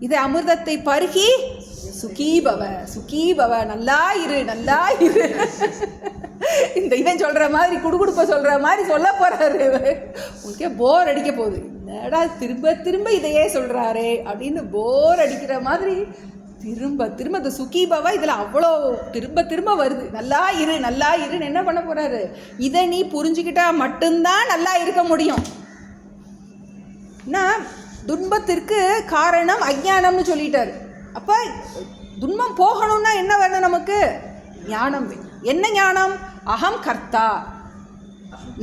இதை அமிர்தத்தை பருகி சுகீபவ நல்லா இரு. இந்த இவன் சொல்கிற மாதிரி குடுகுடுப்ப சொல்கிற மாதிரி சொல்ல போகிறாரு. உனக்கே போர் அடிக்க போகுது, என்னடா திரும்ப இதையே சொல்கிறாரே அப்படின்னு போர் அடிக்கிற மாதிரி திரும்ப இந்த சுகீபவா இதில் அவ்வளோ திரும்ப வருது. நல்லா இருன்னு என்ன பண்ண போகிறாரு? இதை நீ புரிஞ்சுக்கிட்டா மட்டும்தான் நல்லா இருக்க முடியும். நான் துன்பத்திற்கு காரணம் அஞ்ஞானம்னு சொல்லிட்டாரு. அப்போ துன்பம் போகணும்னா என்ன வேணும்? நமக்கு ஞானம் வேணும். என்ன ஞானம்? அகம் கர்த்தா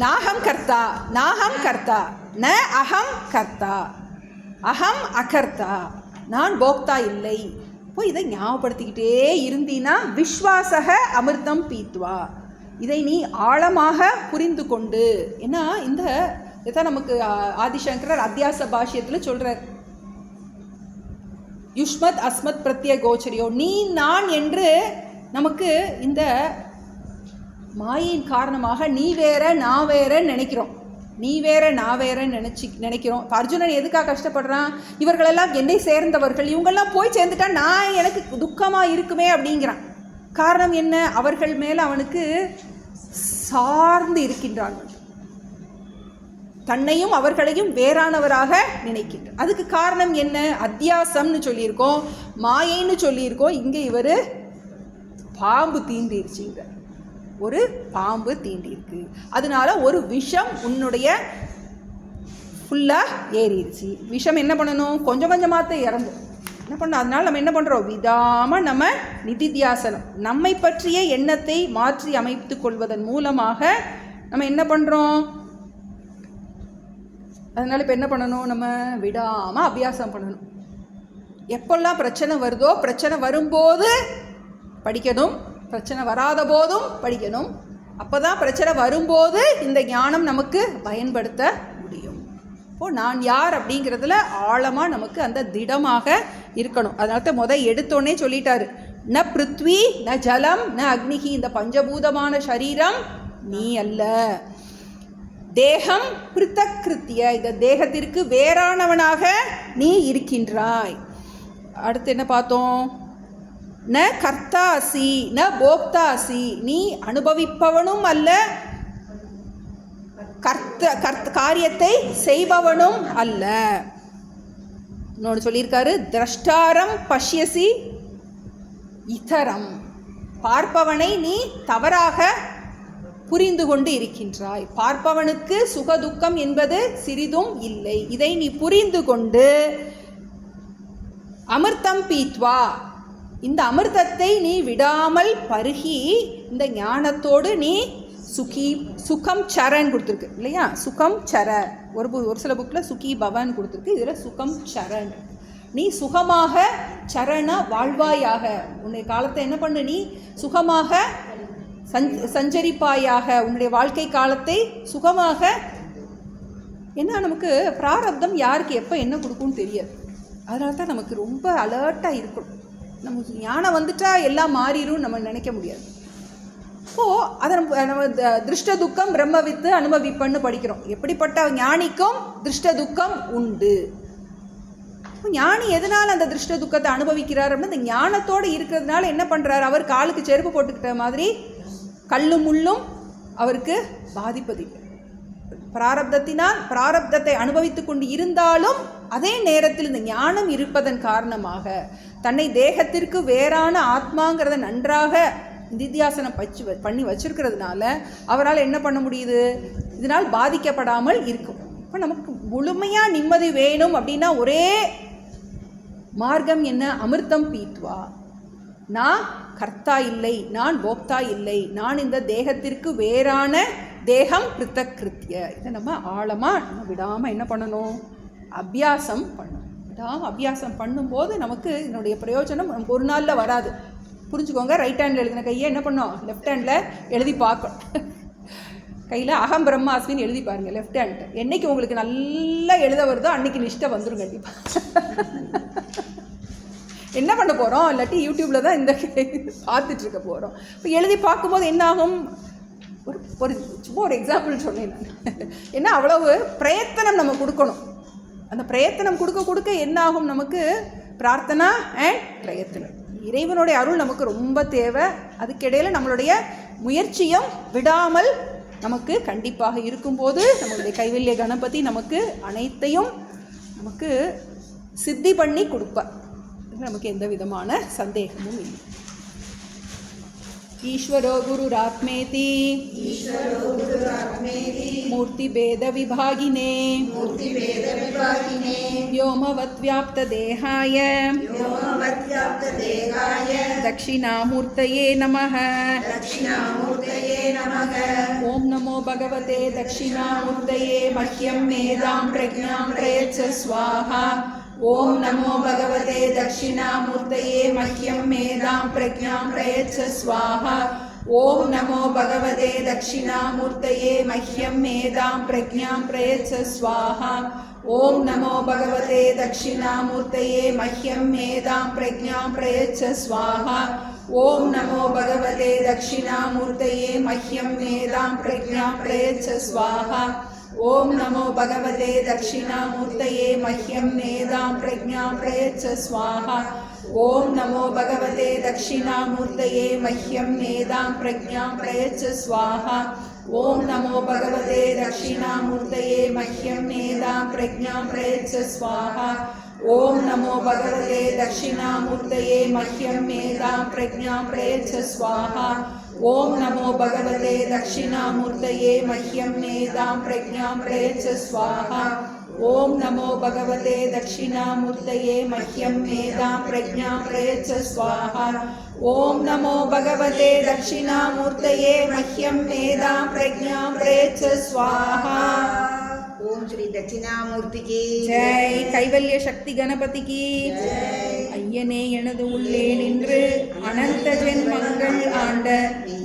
நாகம் கர்த்தா ந அகம் கர்த்தா அகம் அகர்த்தா, நான் போக்தா இல்லை. இப்போ இதை ஞாபகப்படுத்திக்கிட்டே இருந்தீன்னா விஸ்வாசக அமிர்தம் பீத்வா, இதை நீ ஆழமாக புரிந்து கொண்டு. ஏன்னா இதான் நமக்கு ஆதிசங்கரர் அத்தியாச பாஷ்யத்தில் சொல்கிறார். யுஷ்மத் அஸ்மத் பிரத்ய கோச்சரியோ, நீ நான் என்று நமக்கு இந்த மாயின் காரணமாக நீ வேற நான் வேறன்னு நினைக்கிறோம். நீ வேற நான் வேறன்னு நினைக்கிறோம். அர்ஜுனன் எதுக்காக கஷ்டப்படுறான்? இவர்களெல்லாம் என்னை சேர்ந்தவர்கள், இவங்கெல்லாம் போய் சேர்ந்துட்டா நான் எனக்கு துக்கமாக இருக்குமே அப்படிங்கிறான். காரணம் என்ன? அவர்கள் மேலே அவனுக்கு சார்ந்து இருக்கின்றார்கள். தன்னையும் அவர்களையும் வேறானவராக நினைக்கின்றார். அதுக்கு காரணம் என்ன? அத்தியாசம்னு சொல்லியிருக்கோம், மாயைன்னு சொல்லியிருக்கோம். இங்கே இவர் பாம்பு தீண்டிருச்சுங்க. ஒரு பாம்பு தீண்டிருக்கு, அதனால ஒரு விஷம் உன்னுடைய ஃபுல்லாக ஏறிடுச்சு. விஷம் என்ன பண்ணணும்? கொஞ்சம் கொஞ்சமாக இறங்கும். என்ன பண்ணணும்? அதனால் நம்ம என்ன பண்ணுறோம்? விடாமல் நம்ம நிதித்தியாசனம், நம்மை பற்றிய எண்ணத்தை மாற்றி அமைத்து கொள்வதன் மூலமாக நம்ம என்ன பண்ணுறோம்? அதனால் இப்போ என்ன பண்ணணும்? நம்ம விடாமல் அபியாசம் பண்ணணும். எப்பெல்லாம் பிரச்சனை வருதோ, பிரச்சனை வரும்போது படிக்கணும், பிரச்சனை வராத போதும் படிக்கணும். அப்போ தான் பிரச்சனை வரும்போது இந்த ஞானம் நமக்கு பயன்படுத்த முடியும். இப்போது நான் யார் அப்படிங்கிறதுல ஆழமாக நமக்கு அந்த திடமாக இருக்கணும். அதனால எடுத்தோடனே சொல்லிட்டாரு, ந பிருத்வி ந ஜலம் ந அக்னிகி, இந்த பஞ்சபூதமான சரீரம் நீ அல்ல. தேகம் பிருத்தக் கிருத்திய, இந்த தேகத்திற்கு வேறானவனாக நீ இருக்கின்றாய். அடுத்து என்ன பார்த்தோம்? ந கர்த்தாசி ந போக்தாசி, நீ அனுபவிப்பவனும் அல்ல, காரியத்தை செய்பவனும் அல்ல. இன்னொன்று சொல்லியிருக்காரு, திரஷ்டாரம் பஷ்யசி இதரம், பார்ப்பவனை நீ தவறாக புரிந்து கொண்டு இருக்கின்றாய். பார்ப்பவனுக்கு சுகதுக்கம் என்பது சிறிதும் இல்லை. இதை நீ புரிந்து கொண்டு அமிர்தம் பீத்வா, இந்த அமிர்தத்தை நீ விடாமல் பருகி இந்த ஞானத்தோடு நீ சுகம் சரன் கொடுத்துருக்கு இல்லையா? சுகம் சர, ஒரு சில புக்கில் சுகி பவன் கொடுத்துருக்கு, இதில் சுகம் சரண். நீ சுகமாக சரண வாழ்வாயாக, உன்னுடைய காலத்தை என்ன பண்ணு? நீ சுகமாக சஞ்சரிப்பாயாக, உன்னுடைய வாழ்க்கை காலத்தை சுகமாக. ஏன்னா நமக்கு பிராரப்தம் யாருக்கு எப்போ என்ன கொடுக்கும்னு தெரியாது. அதனால தான் நமக்கு ரொம்ப அலர்ட்டாக இருக்கணும். நமக்கு ஞானம் வந்துட்டா எல்லாம் மாறிடும் நம்ம நினைக்க முடியாது. இப்போது அதை நம்ம திருஷ்ட துக்கம் பிரம்மவித்து அனுபவிப்பன்னு படிக்கிறோம். எப்படிப்பட்ட ஞானிக்கும் திருஷ்ட துக்கம் உண்டு. ஞானி எதனால் அந்த திருஷ்ட துக்கத்தை அனுபவிக்கிறார் அப்படின்னா இந்த ஞானத்தோடு இருக்கிறதுனால என்ன பண்ணுறாரு, அவர் காலுக்கு செருப்பு போட்டுக்கிட்ட மாதிரி கல்லும் முள்ளும் அவருக்கு பாதிப்பதில்லை. பிராரப்தத்தை அனுபவித்து கொண்டு இருந்தாலும் அதே நேரத்தில் இந்த ஞானம் இருப்பதன் காரணமாக தன்னை தேகத்திற்கு வேறான ஆத்மாங்கிறத நன்றாக நிதித்தியாசனம் பண்ணி வச்சிருக்கிறதுனால அவரால் என்ன பண்ண முடியுது, இதனால் பாதிக்கப்படாமல் இருக்கும். இப்போ நமக்கு முழுமையாக நிம்மதி வேணும் அப்படின்னா ஒரே மார்க்கம் என்ன, அமிர்தம் பீத்வா. நான் கர்த்தா இல்லை, நான் போக்தா இல்லை, நான் இந்த தேகத்திற்கு வேறான தேகம் பிருத்தக் கிருத்திய. இதை நம்ம ஆழமாக விடாமல் என்ன பண்ணணும், அபியாசம் பண்ணணும். விடாமல் அபியாசம் பண்ணும்போது நமக்கு இதனுடைய பிரயோஜனம் நமக்கு ஒரு நாளில் வராது. புரிஞ்சுக்கோங்க. ரைட் ஹேண்டில் எழுதின கையை என்ன பண்ணோம், லெஃப்ட் ஹேண்டில் எழுதி பார்க்கணும். கையில் அகம் பிரம்மாஸ்மின்னு எழுதி பாருங்கள் லெஃப்ட் ஹேண்ட். என்றைக்கு உங்களுக்கு நல்லா எழுத வருதோ அன்றைக்கி நிஷ்டை வந்துடும் கண்டிப்பாக. என்ன பண்ண போகிறோம், இல்லாட்டி யூடியூப்பில் தான் இந்த பார்த்துட்ருக்க போகிறோம். இப்போ எழுதி பார்க்கும்போது என்ன ஆகும், ஒரு சும்மா ஒரு எக்ஸாம்பிள் சொன்னேன் நான். ஏன்னா அவ்வளவு பிரயத்தனம் நம்ம கொடுக்கணும். அந்த பிரயத்தனம் கொடுக்க கொடுக்க என்ன ஆகும், நமக்கு பிரார்த்தனா அண்ட் பிரயத்தனம், இறைவனுடைய அருள் நமக்கு ரொம்ப தேவை. அதுக்கிடையில் நம்மளுடைய முயற்சியும் விடாமல் நமக்கு கண்டிப்பாக இருக்கும்போது நம்மளுடைய கைவல்ய கணபதி நமக்கு அனைத்தையும் நமக்கு சித்தி பண்ணி கொடுப்பார். நமக்கு எந்த விதமான சந்தேகமும் இல்லை. ஈஸ்வரோ குருராத்மேதி மூர்த்தி பேத விபாகினே व्योमवत् व्याप्त देहाय दक्षिणामूर्तये नमः। ओम नमो भगवते दक्षिणामूर्तये मह्यं मेधां प्रज्ञां प्रयच्छ स्वाहा। ओम नमो भगवते दक्षिणामूर्तये मह्यं मेधां प्रज्ञां प्रयच्छ स्वाहा। ओम नमो भगवते दक्षिणामूर्तये मह्यं मेधां प्रज्ञां प्रयच्छ स्वाहा। ओम नमो भगवते दक्षिणामूर्तये मह्यं मेधां प्रज्ञां प्रयच्छ स्वाहा। ओम नमो भगवते दक्षिणामूर्तये मह्यं मेधां प्रज्ञां प्रयच्छ स्वाहा। ओम नमो भगवते दक्षिणामूर्तये मह्यं मेधां प्रज्ञां प्रयच्छ स्वाहा। ओम नमो भगवते दक्षिणामूर्तये मह्यं मेधां प्रज्ञां प्रयच्छ स्वाहा। ओम नमो भगवते दक्षिणामूर्तये मह्यं मेधां प्रज्ञां प्रयच्छ स्वाहा। ओम नमो भगवते दक्षिणामूर्तये मह्यं मेधां प्रज्ञां प्रयच्छ स्वाहा। ओम नमो भगवते दक्षिणामूर्तये मह्यं मेधां प्रज्ञां प्रयच्छ स्वाहा। ओम नमो भगवते दक्षिणामूर्तये मह्यं मेधां प्रज्ञां प्रयच्छ स्वाहा। ओम नमो भगवते दक्षिणामूर्तये मह्यं मेधां प्रज्ञां प्रयच्छ स्वाहा। ओम श्री दक्षिणामूर्ति की जय। கைவல்ய சக்தி கணபதி की ஐயனே எனது உள்ளே நின்று அனந்த ஜென்மங்கள் ஆண்ட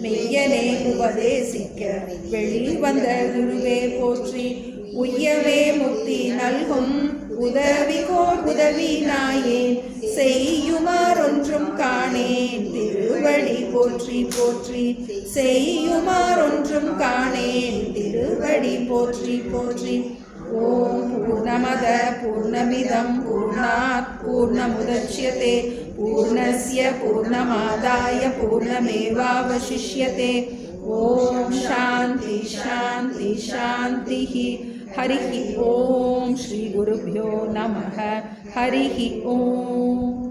மெய்யனே உபதேசிக்க வெளிவந்த குருவே போற்றி உய்யவே முக்தி நல்கும் உதவிகோர் உதவி நாயேன் செய்யுமாறொன்றும் காணேன் திருவடி போற்றி போற்றி செய்யுமாறொன்றும் காணேன் திருவடி போற்றி போற்றி। ஓம் பூர்ணமத பூர்ணமிதம் பூர்ணாத் பூர்ணமுதச்யதே பூர்ணஸ்ய பூர்ணமாதாய பூர்ணமேவாவசிஷ்யதே। ஓம் சாந்தி சாந்தி சாந்தி। हरिः ओम श्री गुरुभ्यो नमः। हरिः ओम।